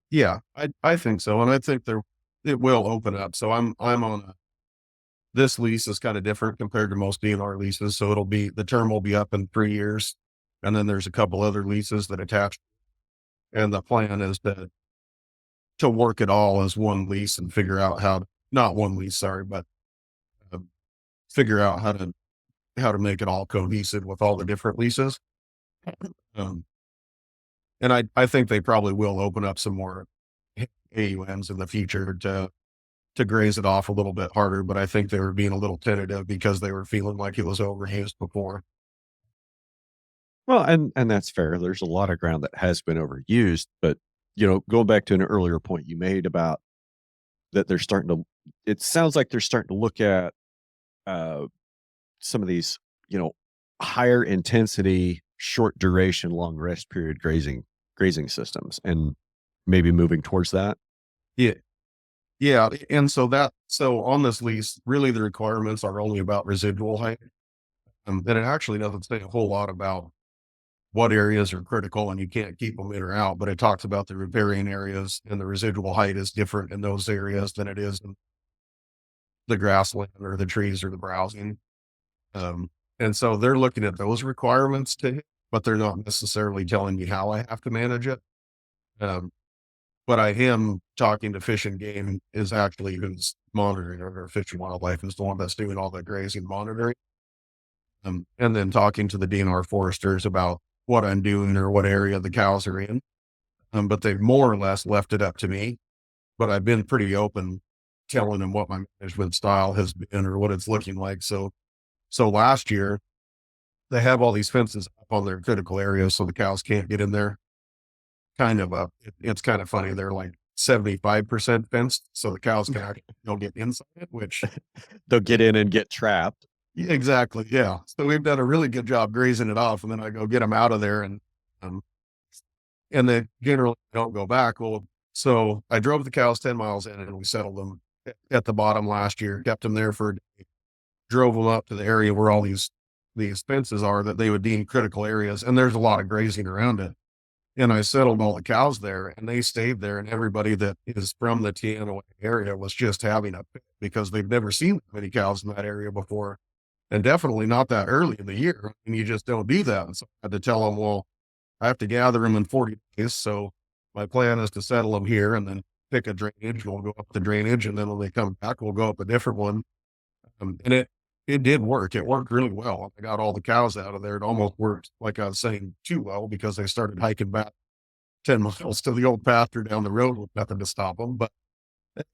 [SPEAKER 2] Yeah, I think so. And I think it will open up. So I'm on this lease is kind of different compared to most DNR leases. So the term will be up in 3 years. And then there's a couple other leases that attach. And the plan is to work it all as one lease and figure out not one lease, sorry, but uh, figure out how to make it all cohesive with all the different leases. Um, and I think they probably will open up some more AUMs in the future to graze it off a little bit harder, but I think they were being a little tentative because they were feeling like it was overused before.
[SPEAKER 1] Well, and that's fair. There's a lot of ground that has been overused, but, going back to an earlier point you made about that they're starting to it sounds like they're starting to look at, uh, some of these, higher intensity, short duration, long rest period grazing systems and maybe moving towards that.
[SPEAKER 2] Yeah. Yeah. And so on this lease, really the requirements are only about residual height. And it actually doesn't say a whole lot about what areas are critical and you can't keep them in or out, but it talks about the riparian areas, and the residual height is different in those areas than it is in the grassland or the trees or the browsing. Um, and so they're looking at those requirements to hit, but they're not necessarily telling you how I have to manage it. Um, but I am talking to Fish and Game, is actually who's monitoring, or Fish and Wildlife is the one that's doing all the grazing monitoring. And then talking to the DNR foresters about what I'm doing or what area the cows are in. But they've more or less left it up to me, but I've been pretty open telling them what my management style has been or what it's looking like. So last year they have all these fences up on their critical areas so the cows can't get in there. It's kind of funny. They're like 75% fenced, so the cows can actually go get inside it, which
[SPEAKER 1] They'll get in and get trapped.
[SPEAKER 2] yeah, exactly. Yeah. So we've done a really good job grazing it off, and then I go get them out of there um, and they generally don't go back. Well, so I drove the cows 10 miles in and we settled them at the bottom last year, kept them there for a day, drove them up to the area where all these fences are that they would deem critical areas. And there's a lot of grazing around it. And I settled all the cows there and they stayed there. And everybody that is from the Tiana area was just having a fit because they've never seen that many cows in that area before. And definitely not that early in the year. And you just don't do that. And so I had to tell them, well, I have to gather them in 40 days. So my plan is to settle them here and then pick a drainage. We'll go up the drainage, and then when they come back, we'll go up a different one. And it did work. It worked really well. I got all the cows out of there. It almost worked, like I was saying, too well, because they started hiking back 10 miles to the old pasture down the road with nothing to stop them. But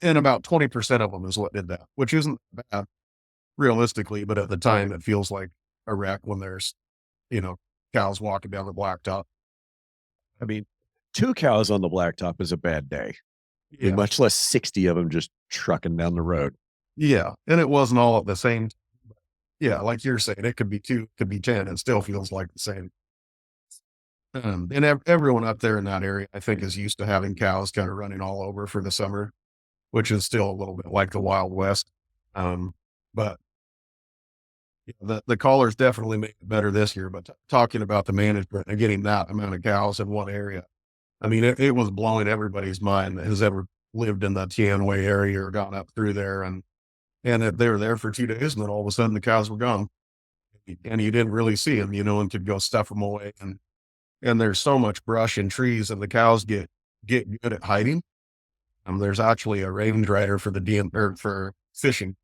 [SPEAKER 2] and about 20% of them is what did that, which isn't bad realistically, but at the time it feels like a wreck when there's, you know, cows walking down the blacktop.
[SPEAKER 1] I mean, 2 cows on the blacktop is a bad day. I mean,
[SPEAKER 2] Yeah.
[SPEAKER 1] much less 60 of them just trucking down the road.
[SPEAKER 2] Yeah. And it wasn't all at the same. Yeah. Like you're saying, it could be 2, it could be 10. It still feels like the same. And everyone up there in that area, I think, is used to having cows kind of running all over for the summer, which is still a little bit like the Wild West. But yeah, the callers definitely made it better this year. But talking about the management and getting that amount of cows in one area, I mean, it was blowing everybody's mind that has ever lived in the Tianway area or gone up through there. And they were there for 2 days, and then all of a sudden the cows were gone, and you didn't really see them, and could go stuff them away. And there's so much brush and trees, and the cows get good at hiding. There's actually a range rider for the or for fishing.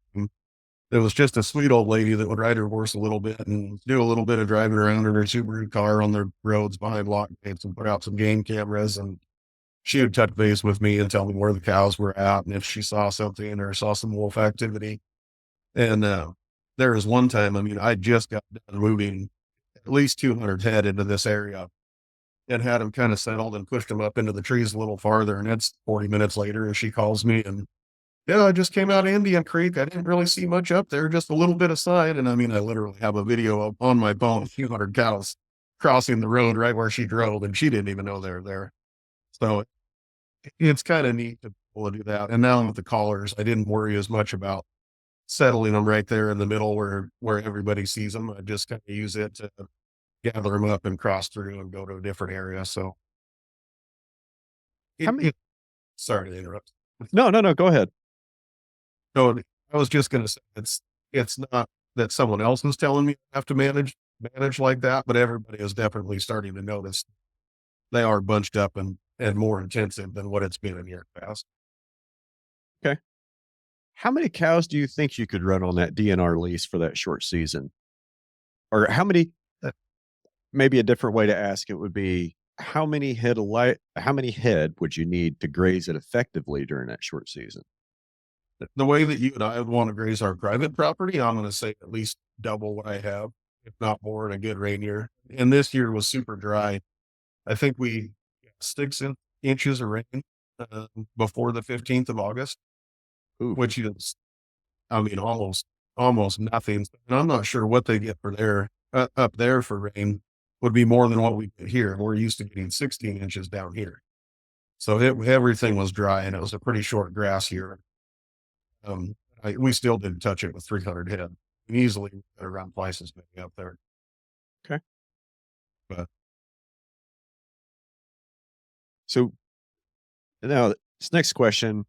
[SPEAKER 2] There was just a sweet old lady that would ride her horse a little bit and do a little bit of driving around in her Subaru car on the roads behind lock gates and put out some game cameras. And she would touch base with me and tell me where the cows were at and if she saw something or saw some wolf activity. And there was one time, I mean, I just got done moving at least 200 head into this area and had them kind of settled and pushed them up into the trees a little farther. And it's 40 minutes later, and she calls me and, yeah, I just came out of Indian Creek. I didn't really see much up there, just a little bit of sign. And I mean, I literally have a video up on my phone, a few hundred cows crossing the road right where she drove, and she didn't even know they were there. So it's kind of neat to be able to do that. And now with the collars, I didn't worry as much about settling them right there in the middle where everybody sees them. I just kind of use it to gather them up and cross through and go to a different area. So
[SPEAKER 1] How many?
[SPEAKER 2] sorry to interrupt.
[SPEAKER 1] No, no, no. Go ahead.
[SPEAKER 2] No, I was just going to say it's not that someone else is telling me I have to manage like that, but everybody is definitely starting to notice they are bunched up and more intensive than what it's been in years past.
[SPEAKER 1] Okay. How many cows do you think you could run on that DNR lease for that short season? Or how many? Maybe a different way to ask it would be how many head would you need to graze it effectively during that short season?
[SPEAKER 2] The way that you and I would want to graze our private property, I'm going to say at least double what I have, if not more, in a good rain year. And this year was super dry. I think we got 6 inches of rain before the 15th of August,
[SPEAKER 1] Ooh,
[SPEAKER 2] which is, I mean, almost nothing. And I'm not sure what they get for there up there for rain would be more than what we get here. We're used to getting 16 inches down here. So everything was dry, and it was a pretty short grass year. We still didn't touch it with 300 head. Easily around twice as many up there.
[SPEAKER 1] okay.
[SPEAKER 2] But
[SPEAKER 1] So now this next question,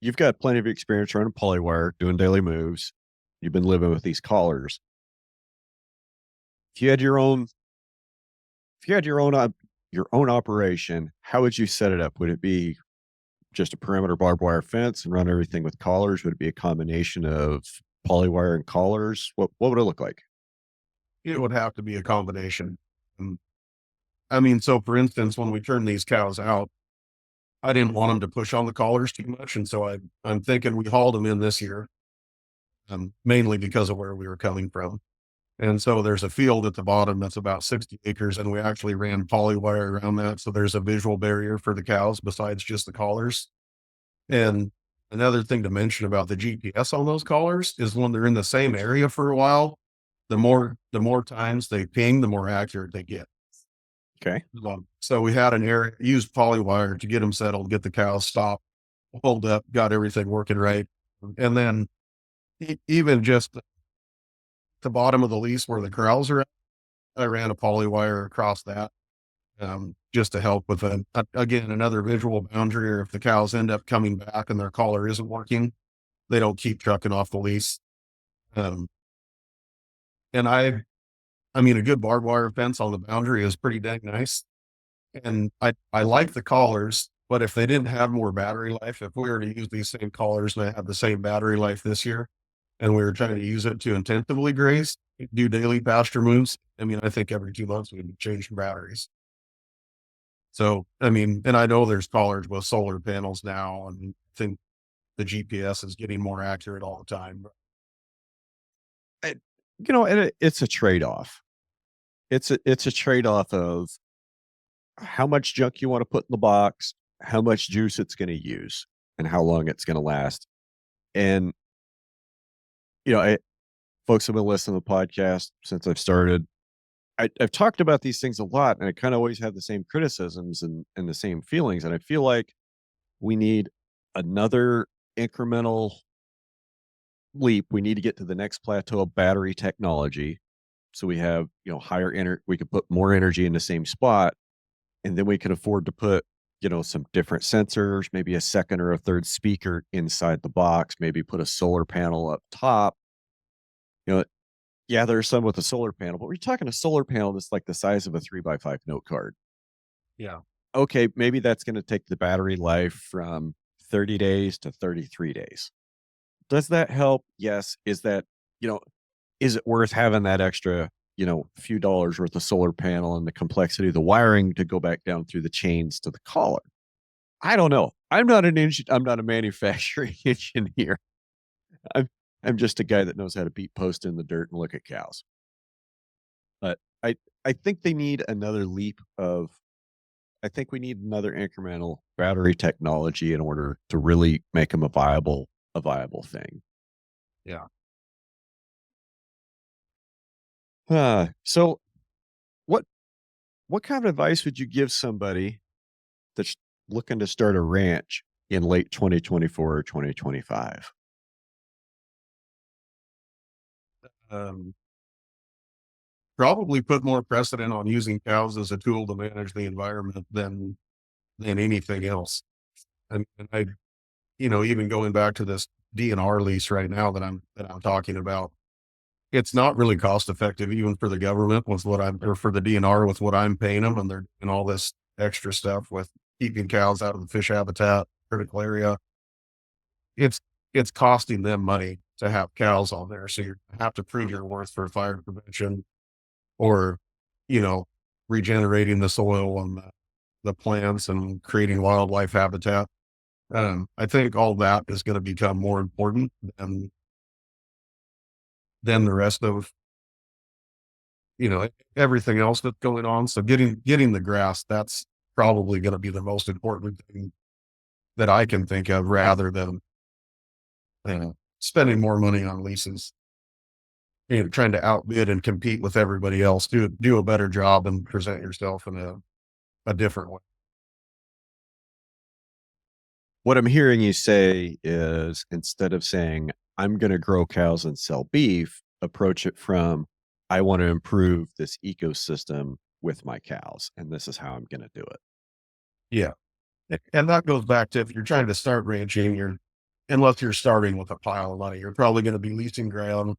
[SPEAKER 1] you've got plenty of experience running polywire, doing daily moves. You've been living with these collars. If you had your own, if you had your own operation, how would you set it up? Would it be just a perimeter barbed wire fence and run everything with collars? Would it be a combination of polywire and collars? What would it look like?
[SPEAKER 2] it would have to be a combination. Um, I mean, so for instance, when we turn these cows out, I didn't want them to push on the collars too much. And so I'm thinking we hauled them in this year, mainly because of where we were coming from. And so there's a field at the bottom that's about 60 acres, and we actually ran polywire around that. So there's a visual barrier for the cows besides just the collars. And another thing to mention about the GPS on those collars is when they're in the same area for a while, the more times they ping, the more accurate they get.
[SPEAKER 1] Okay.
[SPEAKER 2] So we had an area, used polywire to get them settled, get the cows stopped, hold up, got everything working right. And then even just the bottom of the lease where the corrals are at, I ran a polywire across that, just to help with again, another visual boundary, or if the cows end up coming back and their collar isn't working, they don't keep trucking off the lease. Um, and I I mean, a good barbed wire fence on the boundary is pretty dang nice. And I like the collars, but if they didn't have more battery life, if we were to use these same collars and they have the same battery life this year, and we were trying to use it to intensively graze, do daily pasture moves, I mean, I think every 2 months we'd be changing batteries. So, I mean, and I know there's collars with solar panels now, and I think the GPS is getting more accurate all the time. But
[SPEAKER 1] And, and it's a trade-off. It's a trade-off of how much junk you want to put in the box, how much juice it's going to use, and how long it's going to last. And folks have been listening to the podcast since I've started. I've talked about these things a lot, and I kind of always have the same criticisms and the same feelings. And I feel like we need another incremental leap. We need to get to the next plateau of battery technology, so we have higher energy. We could put more energy in the same spot, and then we can afford to put some different sensors, maybe a second or a third speaker inside the box, maybe put a solar panel up top. you know yeah, there's some with a solar panel, but we're talking a solar panel that's like the size of a 3x5 note card.
[SPEAKER 2] yeah,
[SPEAKER 1] Okay, maybe that's going to take the battery life from 30 days to 33 days. Does that help? Yes. You know, is it worth having that extra, few dollars worth of solar panel and the complexity of the wiring to go back down through the chains to the collar? I don't know. I'm not a manufacturing engineer. I'm I'm just a guy that knows how to beat post in the dirt and look at cows. But I think they need another leap of I think we need another incremental battery technology in order to really make them a viable thing.
[SPEAKER 2] yeah.
[SPEAKER 1] So what what kind of advice would you give somebody that's looking to start a ranch in late 2024 or 2025?
[SPEAKER 2] Um, Probably put more precedent on using cows as a tool to manage the environment than anything else. And I, even going back to this DNR lease right now that I'm talking about, it's not really cost effective even for the government with what I'm or for the DNR with what I'm paying them, and they're doing all this extra stuff with keeping cows out of the fish habitat critical area. It's it's costing them money to have cows on there, so you have to prove your worth for fire prevention or, you know, regenerating the soil and the plants and creating wildlife habitat. I think all that is going to become more important than the rest of everything else that's going on. So getting the grass, that's probably going to be the most important thing that I can think of, rather than spending more money on leases. Trying to outbid and compete with everybody else. Do a better job and present yourself in a different way.
[SPEAKER 1] What I'm hearing you say is instead of saying, I'm going to grow cows and sell beef, approach it from, I want to improve this ecosystem with my cows, and this is how I'm going to do it.
[SPEAKER 2] Yeah. And that goes back to, if you're trying to start ranching, unless you're starting with a pile of money, you're probably going to be leasing ground,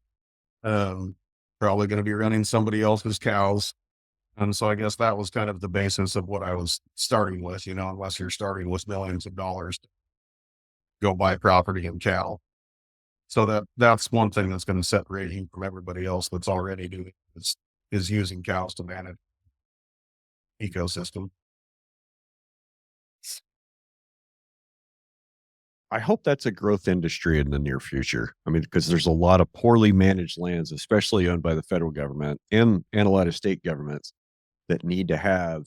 [SPEAKER 2] um, probably going to be running somebody else's cows. And so I guess that was kind of the basis of what I was starting with, unless you're starting with millions of dollars to go buy property and cow. So that's one thing that's going to separate you from everybody else that's already doing is using cows to manage ecosystem.
[SPEAKER 1] I hope that's a growth industry in the near future. I mean, because there's a lot of poorly managed lands, especially owned by the federal government and a lot of state governments that need to have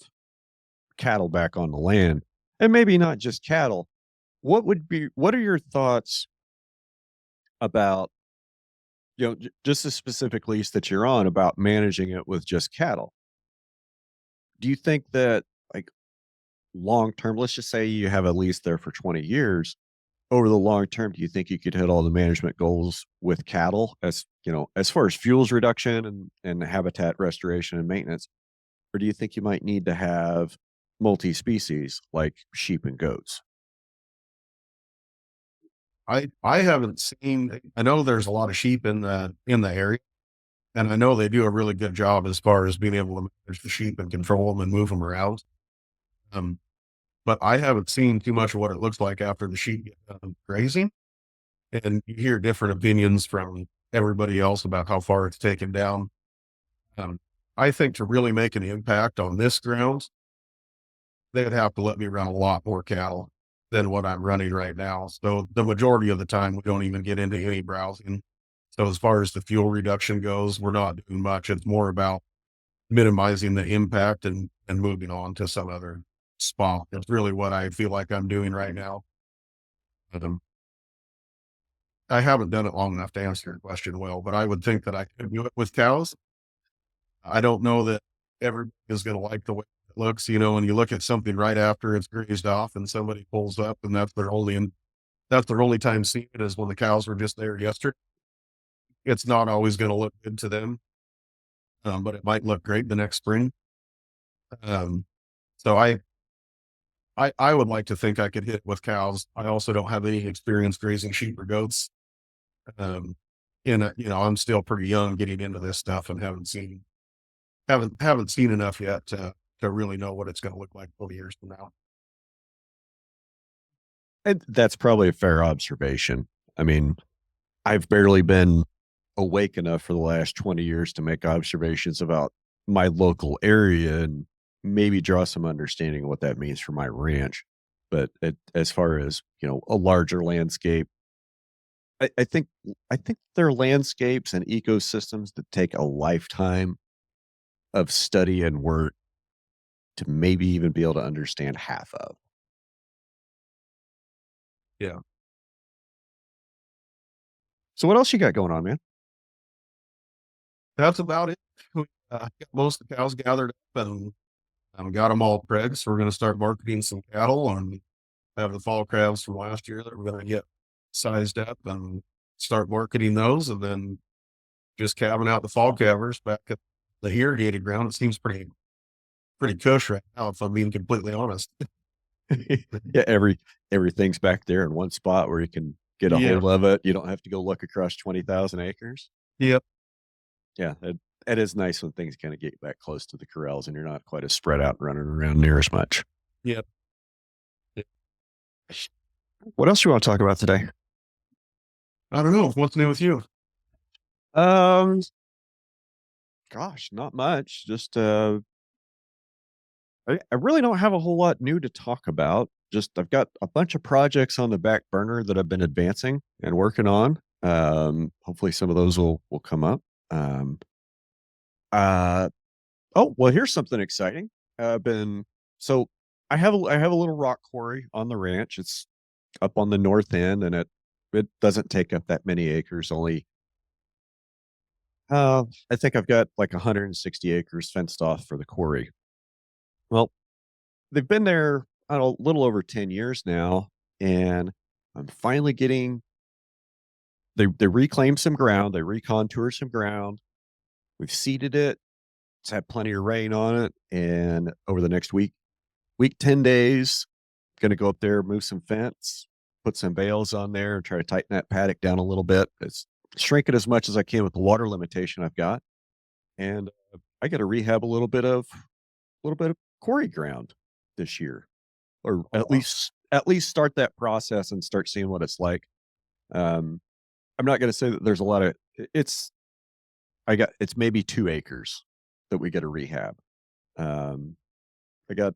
[SPEAKER 1] cattle back on the land. And maybe not just cattle. What are your thoughts about, just a specific lease that you're on, about managing it with just cattle? Do you think that, like, long term, let's just say you have a lease there for 20 years, over the long term, do you think you could hit all the management goals with cattle, as far as fuels reduction and habitat restoration and maintenance? Or do you think you might need to have multi-species like sheep and goats?
[SPEAKER 2] I haven't seen. I know there's a lot of sheep in the area, And I know they do a really good job as far as being able to manage the sheep and control them and move them around. Um, but I haven't seen too much of what it looks like after the sheep get done grazing. And you hear different opinions from everybody else about how far it's taken down. Um, I think to really make an impact on this ground, they'd have to let me run a lot more cattle than what I'm running right now. So the majority of the time, we don't even get into any browsing. So as far as the fuel reduction goes, we're not doing much. It's more about minimizing the impact and moving on to some other spot. That's really what I feel like I'm doing right now. But, I haven't done it long enough to answer your question well, but I would think that I could do it with cows. I don't know that everybody is going to like the way it looks. You know, when you look at something right after it's grazed off and somebody pulls up and that's their only time seeing it is when the cows were just there yesterday. It's not always going to look good to them, but it might look great the next spring. Um, so I would like to think I could hit with cows. I also don't have any experience grazing sheep or goats. Um, you know, I'm still pretty young getting into this stuff and haven't seen enough yet to really know what it's going to look like 40 years from now.
[SPEAKER 1] And that's probably a fair observation. I mean, I've barely been awake enough for the last 20 years to make observations about my local area and maybe draw some understanding of what that means for my ranch. But as far as, a larger landscape, I think I think there are landscapes and ecosystems that take a lifetime of study and work to maybe even be able to understand half of.
[SPEAKER 2] Yeah.
[SPEAKER 1] So what else you got going on, man?
[SPEAKER 2] That's about it. We, got most of the cows gathered up and got them all pregged. So we're going to start marketing some cattle and have the fall calves from last year that we're going to get sized up and start marketing those. And then just calving out the fall calvers back at the irrigated ground. It seems pretty cush right now, if I'm being completely honest.
[SPEAKER 1] Yeah, everything's back there in one spot where you can get a
[SPEAKER 2] Yeah.
[SPEAKER 1] hold of it. You don't have to go look across 20,000 acres.
[SPEAKER 2] Yep.
[SPEAKER 1] Yeah, it is nice when things kind of get back close to the corrals and you're not quite as spread out and running around near as much.
[SPEAKER 2] Yep. Yep.
[SPEAKER 1] What else do you want to talk about today?
[SPEAKER 2] I don't know. What's new with you?
[SPEAKER 1] Um, Gosh, not much. Just I really don't have a whole lot new to talk about. Just I've got a bunch of projects on the back burner that I've been advancing and working on. Hopefully some of those will come up. Um, uh, oh well, here's something exciting. I've been so I have a little rock quarry on the ranch. It's up on the north end, and it doesn't take up that many acres. Only I think I've got like 160 acres fenced off for the quarry. Well, they've been there I don't know, a little over 10 years now, and I'm finally getting they reclaimed some ground, they recontoured some ground. We've seeded it. It's had plenty of rain on it, and over the next week 10 days, going to go up there, move some fence, put some bales on there, and try to tighten that paddock down a little bit. It's shrink it as much as I can with the water limitation I've got, and I got to rehab a little bit of quarry ground this year, or
[SPEAKER 2] Oh,
[SPEAKER 1] at least start that process and start seeing what it's like. Um, I'm not going to say that there's a lot of it's. It's maybe 2 acres that we get to rehab. Um, I got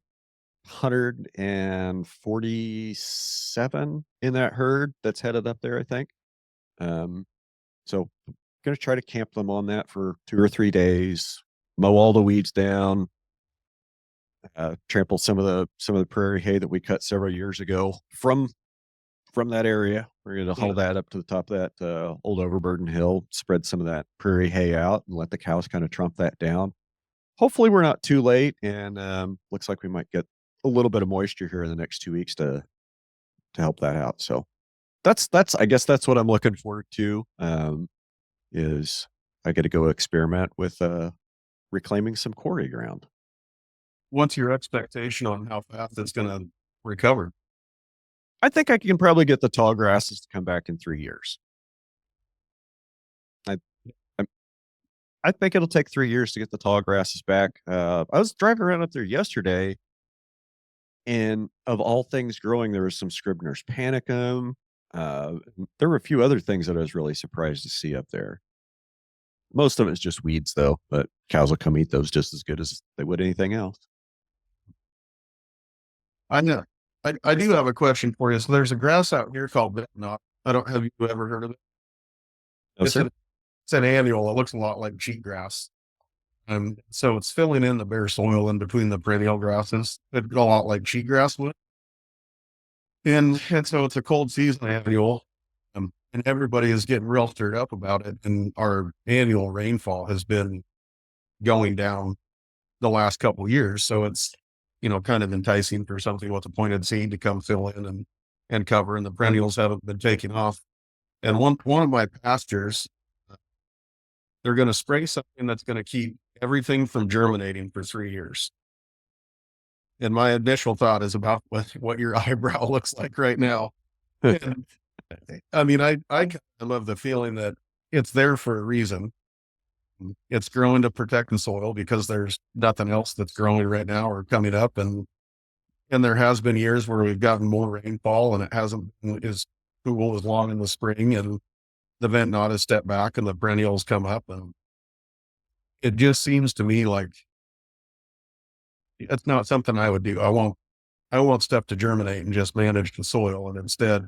[SPEAKER 1] 147 in that herd that's headed up there, I think. Um, so I'm gonna try to camp them on that for 2 or 3 days, mow all the weeds down, trample some of the prairie hay that we cut several years ago from that area. We're going to haul
[SPEAKER 2] yeah.
[SPEAKER 1] that up to the top of that old overburden hill, spread some of that prairie hay out, and let the cows kind of trump that down. Hopefully, we're not too late, and looks like we might get a little bit of moisture here in the next 2 weeks to help that out. So that's I guess that's what I'm looking forward to. Is I get to go experiment with reclaiming some quarry ground.
[SPEAKER 2] What's your expectation on how fast it's going to recover?
[SPEAKER 1] I think I can probably get the tall grasses to come back in 3 years. I I think it'll take 3 years to get the tall grasses back. I was driving around up there yesterday, and of all things growing, there was some Scribner's panicum. Uh, there were a few other things that I was really surprised to see up there. Most of it's just weeds, though, but cows will come eat those just as good as they would anything else.
[SPEAKER 2] I know. I do have a question for you. So there's a grass out here called Knot. I don't have you ever heard of it?
[SPEAKER 1] No,
[SPEAKER 2] It's
[SPEAKER 1] sir.
[SPEAKER 2] an it's an annual. It looks a lot like cheatgrass. So it's filling in the bare soil in between the perennial grasses. It's a lot like cheatgrass would. And so it's a cold season annual. And everybody is getting real stirred up about it. And our annual rainfall has been going down the last couple of years. So it's, kind of enticing for something with a pointed seed to come fill in and cover. And the perennials haven't been taking off. And one of my pastures, they're going to spray something that's going to keep everything from germinating for 3 years. And my initial thought is about what your eyebrow looks like right now. And I mean, I love the feeling that it's there for a reason. It's growing to protect the soil because there's nothing else that's growing right now or coming up. And there has been years where we've gotten more rainfall and it hasn't been as cool as long in the spring, and the vent knot has stepped back and the perennials come up. And it just seems to me like it's not something I would do. I want stuff to germinate and just manage the soil. And instead,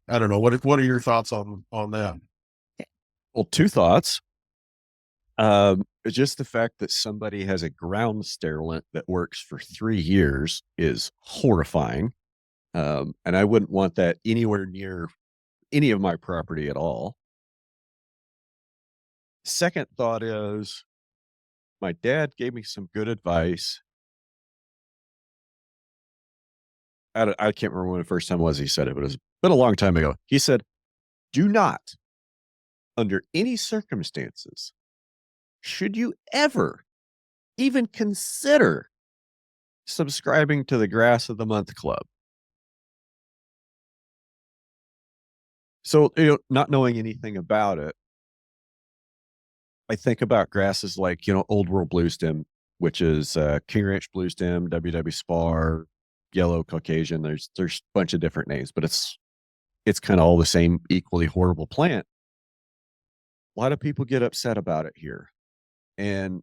[SPEAKER 2] I don't know. What are your thoughts on that?
[SPEAKER 1] Well, two thoughts. Just the fact that somebody has a ground sterilant that works for 3 years is horrifying. And I wouldn't want that anywhere near any of my property at all. Second thought is my dad gave me some good advice. I can't remember when the first time was he said it, but it's been a long time ago. He said, do not, under any circumstances, should you ever even consider subscribing to the Grass of the Month Club. So, not knowing anything about it, I think about grasses like, Old World Bluestem, which is King Ranch Bluestem, WW Spar, Yellow Caucasian. There's a bunch of different names, but it's kind of all the same equally horrible plant. A lot of people get upset about it here. And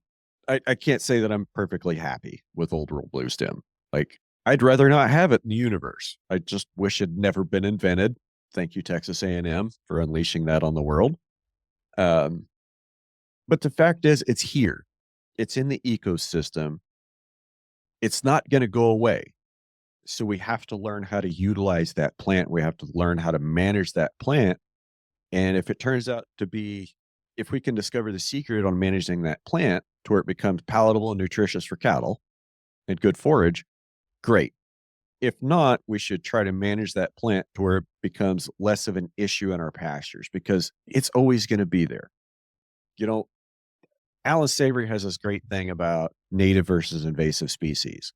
[SPEAKER 1] I can't say that I'm perfectly happy with Old World Bluestem. Like, I'd rather not have it in the universe. I just wish it had never been invented. Thank you, Texas A&M, for unleashing that on the world. But the fact is, it's here. It's in the ecosystem. It's not going to go away. So we have to learn how to utilize that plant. We have to learn how to manage that plant. And if it turns out to be, if we can discover the secret on managing that plant to where it becomes palatable and nutritious for cattle and good forage, great. If not, we should try to manage that plant to where it becomes less of an issue in our pastures because it's always going to be there. Alan Savory has this great thing about native versus invasive species.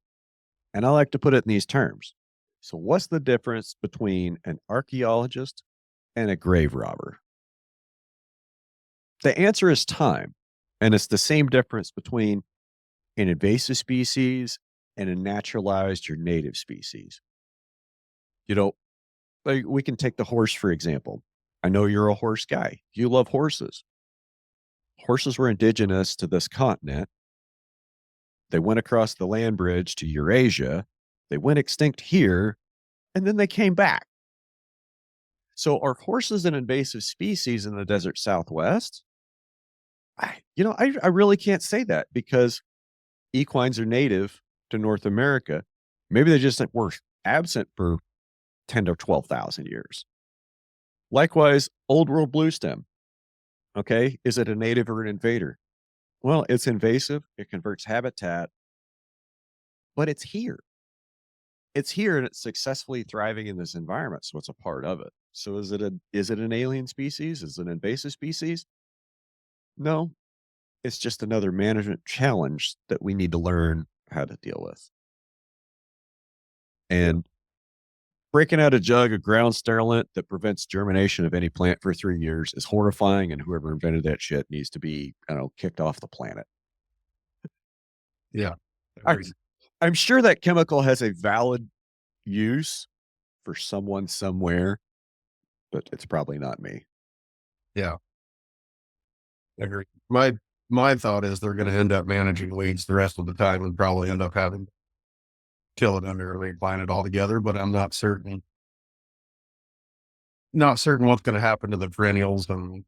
[SPEAKER 1] And I like to put it in these terms. So, what's the difference between an archaeologist and a grave robber? The answer is time. And it's the same difference between an invasive species and a naturalized or native species. Like we can take the horse, for example. I know you're a horse guy. You love horses. Horses were indigenous to this continent. They went across the land bridge to Eurasia. They went extinct here, and then they came back. So are horses an invasive species in the desert Southwest? I really can't say that because equines are native to North America. Maybe they just were absent for 10 to 12,000 years. Likewise, Old World Bluestem. Okay, is it a native or an invader? Well, it's invasive. It converts habitat, but it's here. It's here and it's successfully thriving in this environment. So it's a part of it. So is it an alien species? Is it an invasive species? No, it's just another management challenge that we need to learn how to deal with.
[SPEAKER 2] Yeah.
[SPEAKER 1] And Breaking out a jug of ground sterilant that prevents germination of any plant for 3 years is horrifying, and whoever invented that shit needs to be, I don't know, kicked off the planet.
[SPEAKER 2] Yeah.
[SPEAKER 1] I, I'm sure that chemical has a valid use for someone somewhere, but it's probably not me.
[SPEAKER 2] Yeah. Agree. My thought is they're going to end up managing weeds the rest of the time and probably end up having to kill it under or plant it altogether. But I'm not certain what's going to happen to the perennials. And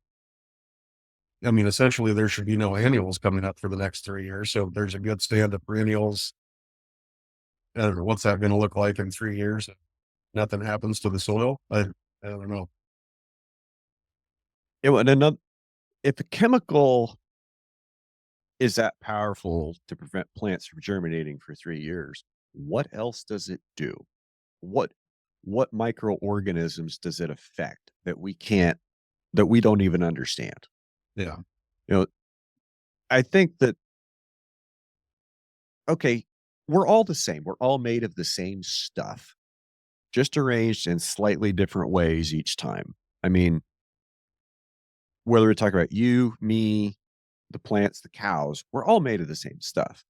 [SPEAKER 2] I mean, essentially, there should be no annuals coming up for the next 3 years. So if there's a good stand of perennials, I don't know what's that going to look like in 3 years. Nothing happens to the soil. I don't know.
[SPEAKER 1] And another, if a chemical is that powerful to prevent plants from germinating for 3 years, what else does it do? What what microorganisms does it affect that we don't even understand?
[SPEAKER 2] Yeah.
[SPEAKER 1] You know, I think that okay, we're all the same. We're all made of the same stuff, just arranged in slightly different ways each time. I mean, whether we're talking about you, me, the plants, the cows, we're all made of the same stuff.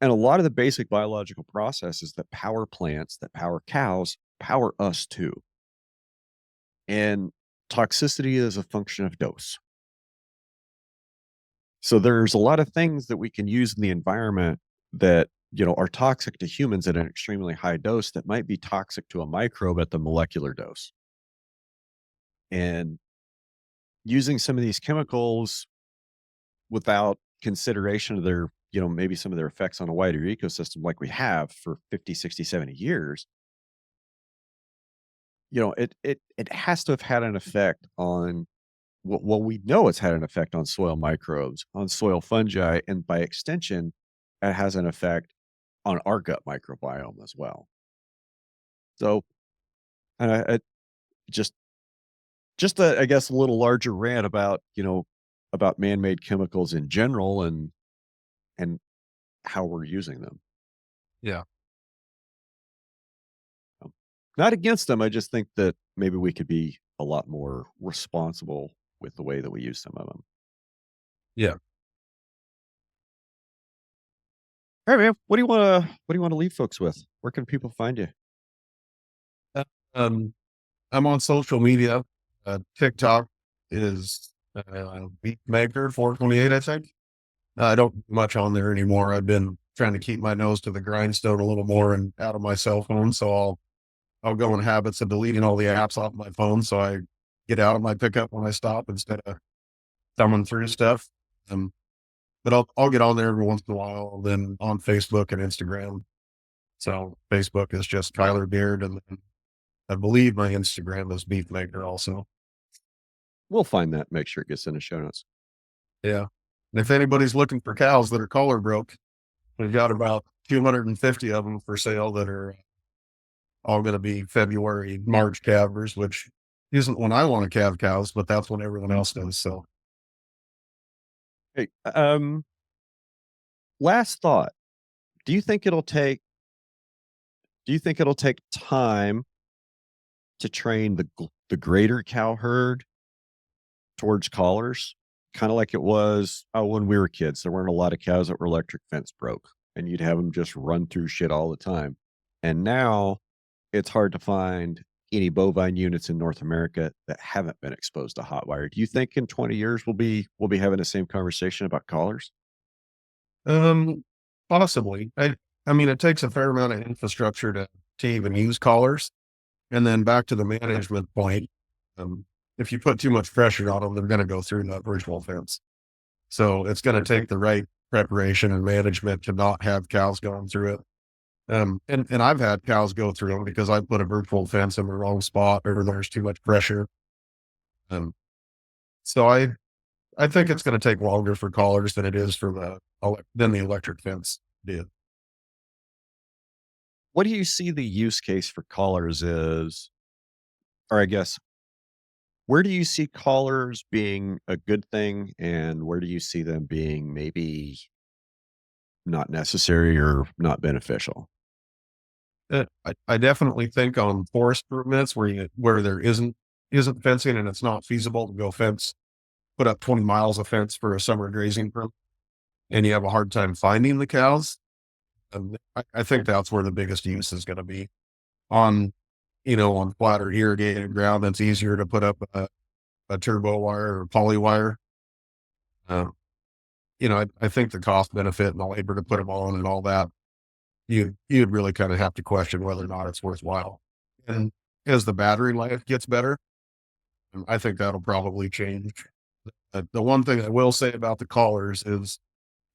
[SPEAKER 1] And a lot of the basic biological processes that power plants, that power cows, power us too. And toxicity is a function of dose. So there's a lot of things that we can use in the environment that, are toxic to humans at an extremely high dose that might be toxic to a microbe at the molecular dose. And using some of these chemicals without consideration of their, maybe some of their effects on a wider ecosystem like we have for 50, 60, 70 years, it has to have had an effect on well, we know it's had an effect on soil microbes, on soil fungi, and by extension, it has an effect on our gut microbiome as well. So, and just I guess a little larger rant about about man-made chemicals in general and how we're using them.
[SPEAKER 2] Yeah.
[SPEAKER 1] Not against them. I just think that maybe we could be a lot more responsible with the way that we use some of them.
[SPEAKER 2] Yeah.
[SPEAKER 1] All right, man. What do you want to leave folks with? Where can people find you?
[SPEAKER 2] Uh, Um, I'm on social media. TikTok is Beat Maker 428, I think. I don't do much on there anymore. I've been trying to keep my nose to the grindstone a little more and out of my cell phone. So I'll go in habits of deleting all the apps off my phone. So I get out of my pickup when I stop instead of thumbing through stuff. Um, but I'll get on there every once in a while. Then on Facebook and Instagram. So Facebook is just Kyler Beard, and then I believe my Instagram is Beefmaker also.
[SPEAKER 1] We'll find that. Make sure it gets in the show notes.
[SPEAKER 2] Yeah. And if anybody's looking for cows that are collar broke, we've got about 250 of them for sale that are all going to be February, March calvers, which isn't when I want to calve cows, but that's when everyone else does. So,
[SPEAKER 1] Hey, last thought. Do you think it'll take do you think it'll take time to train the greater cow herd towards collars? Kind of like it was when we were kids. There weren't a lot of cows that were electric fence broke, and you'd have them just run through shit all the time. And now it's hard to find any bovine units in North America that haven't been exposed to hot wire. Do you think in 20 years we'll be having the same conversation about collars?
[SPEAKER 2] um, possibly. I mean, it takes a fair amount of infrastructure to even use collars. And then back to the management point. If you put too much pressure on them, they're going to go through that virtual fence. So it's going to take the right preparation and management to not have cows going through it. And I've had cows go through them because I put a virtual fence in the wrong spot or there's too much pressure. Um, so I think it's going to take longer for collars than it is for than the electric fence did.
[SPEAKER 1] What do you see the use case for collars is, or I guess, where do you see collars being a good thing and where do you see them being maybe not necessary or not beneficial?
[SPEAKER 2] I definitely think on forest improvements where there isn't fencing and it's not feasible to go put up 20 miles of fence for a summer grazing permit, and you have a hard time finding the cows. I think that's where the biggest use is going to be on, on flatter irrigated ground. That's easier to put up a turbo wire or poly wire. Uh, I think the cost benefit and the labor to put them on and all that, you'd really kind of have to question whether or not it's worthwhile. And as the battery life gets better, I think that'll probably change. The one thing I will say about the collars is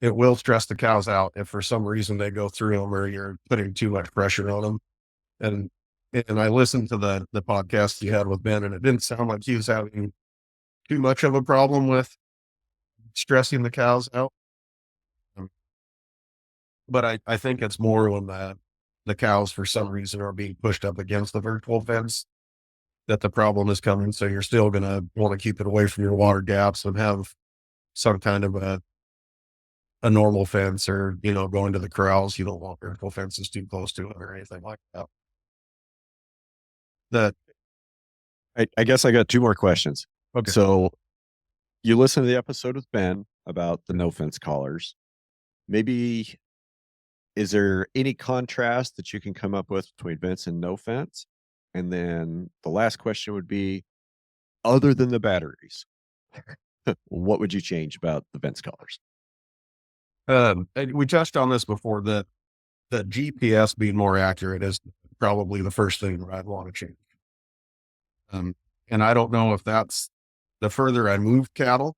[SPEAKER 2] it will stress the cows out if for some reason they go through them or you're putting too much pressure on them. And I listened to the podcast you had with Ben, and it didn't sound like he was having too much of a problem with stressing the cows out. Um, But I think it's more when the cows for some reason are being pushed up against the virtual fence that the problem is coming. So you're still gonna want to keep it away from your water gaps and have some kind of a normal fence, or going to the corrals. You don't want vertical fences too close to it or anything like that. That
[SPEAKER 1] I guess I got two more questions.
[SPEAKER 2] Okay.
[SPEAKER 1] So you listened to the episode with Ben about the no fence collars. Maybe is there any contrast that you can come up with between fence and no fence? And then the last question would be, other than the batteries, what would you change about the fence collars?
[SPEAKER 2] and we touched on this before, that GPS being more accurate is probably the first thing that I'd want to change. And I don't know if that's the further I move cattle,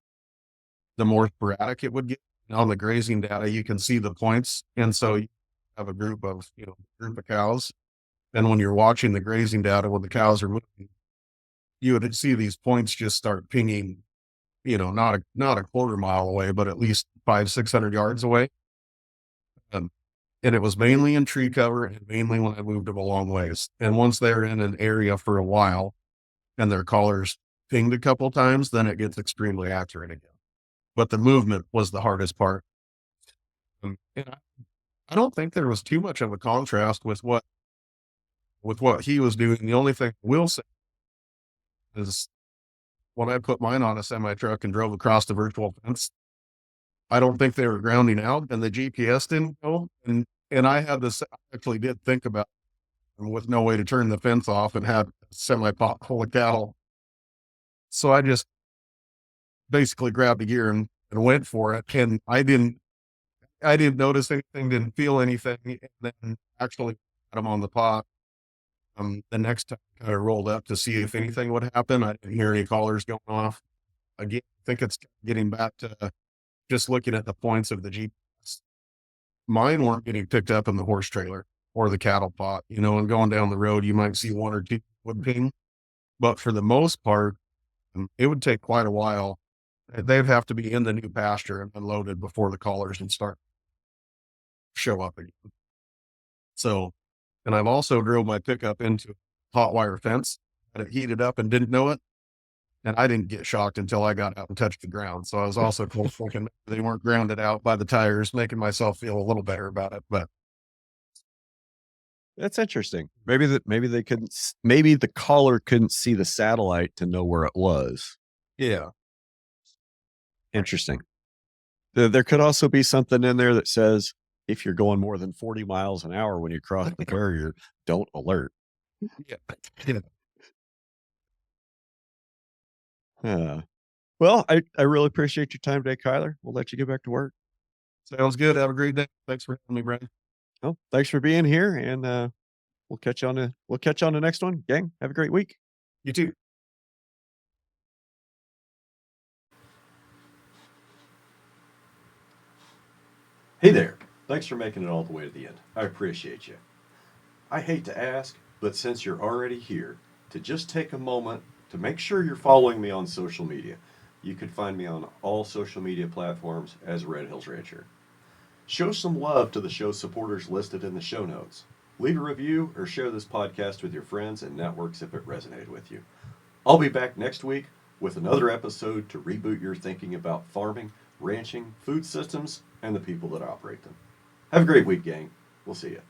[SPEAKER 2] the more sporadic it would get. On the grazing data, you can see the points. And so you have a group of cows. And when you're watching the grazing data, when the cows are moving, you would see these points just start pinging, not a quarter mile away, but at least 500-600 yards away. Um, and it was mainly in tree cover and mainly when I moved them a long ways. And once they're in an area for a while and their collars pinged a couple times, then it gets extremely accurate again. But the movement was the hardest part. And I don't think there was too much of a contrast with what he was doing. The only thing I will say is when I put mine on a semi truck and drove across the virtual fence, I don't think they were grounding out, and the GPS didn't go. And I had this, I actually did think about it, with no way to turn the fence off and had a semi pot full of cattle. So I just basically grabbed the gear and went for it. And I didn't notice anything, didn't feel anything. And then actually had them on the pot. The next time I rolled up to see if anything would happen. I didn't hear any collars going off. Again, I think it's getting back to just looking at the points of the GPS. Mine weren't getting picked up in the horse trailer or the cattle pot, and going down the road, you might see one or two would ping. But for the most part, it would take quite a while. They'd have to be in the new pasture and unloaded before the collars would start show up again. So, and I've also drove my pickup into hot wire fence and it heated up and didn't know it. And I didn't get shocked until I got out and touched the ground. So I was also thinking they weren't grounded out by the tires, making myself feel a little better about it. But
[SPEAKER 1] That's interesting. Maybe they couldn't. Maybe the collar couldn't see the satellite to know where it was.
[SPEAKER 2] yeah,
[SPEAKER 1] Interesting. There could also be something in there that says if you're going more than 40 miles an hour when you cross the barrier, don't alert.
[SPEAKER 2] yeah, yeah.
[SPEAKER 1] Well, I really appreciate your time today, Kyler. We'll let you get back to work.
[SPEAKER 2] Sounds good. Have a great day. Thanks for having me, Brandon.
[SPEAKER 1] Oh, thanks for being here, and we'll catch you on the next one, gang. Have a great week.
[SPEAKER 2] You too.
[SPEAKER 1] Hey there. Thanks for making it all the way to the end. I appreciate you. I hate to ask, but since you're already here, to just take a moment to make sure you're following me on social media. You can find me on all social media platforms as Red Hills Rancher. Show some love to the show supporters listed in the show notes. Leave a review or share this podcast with your friends and networks if it resonated with you. I'll be back next week with another episode to reboot your thinking about farming, ranching, food systems, and the people that operate them. Have a great week, gang. We'll see you.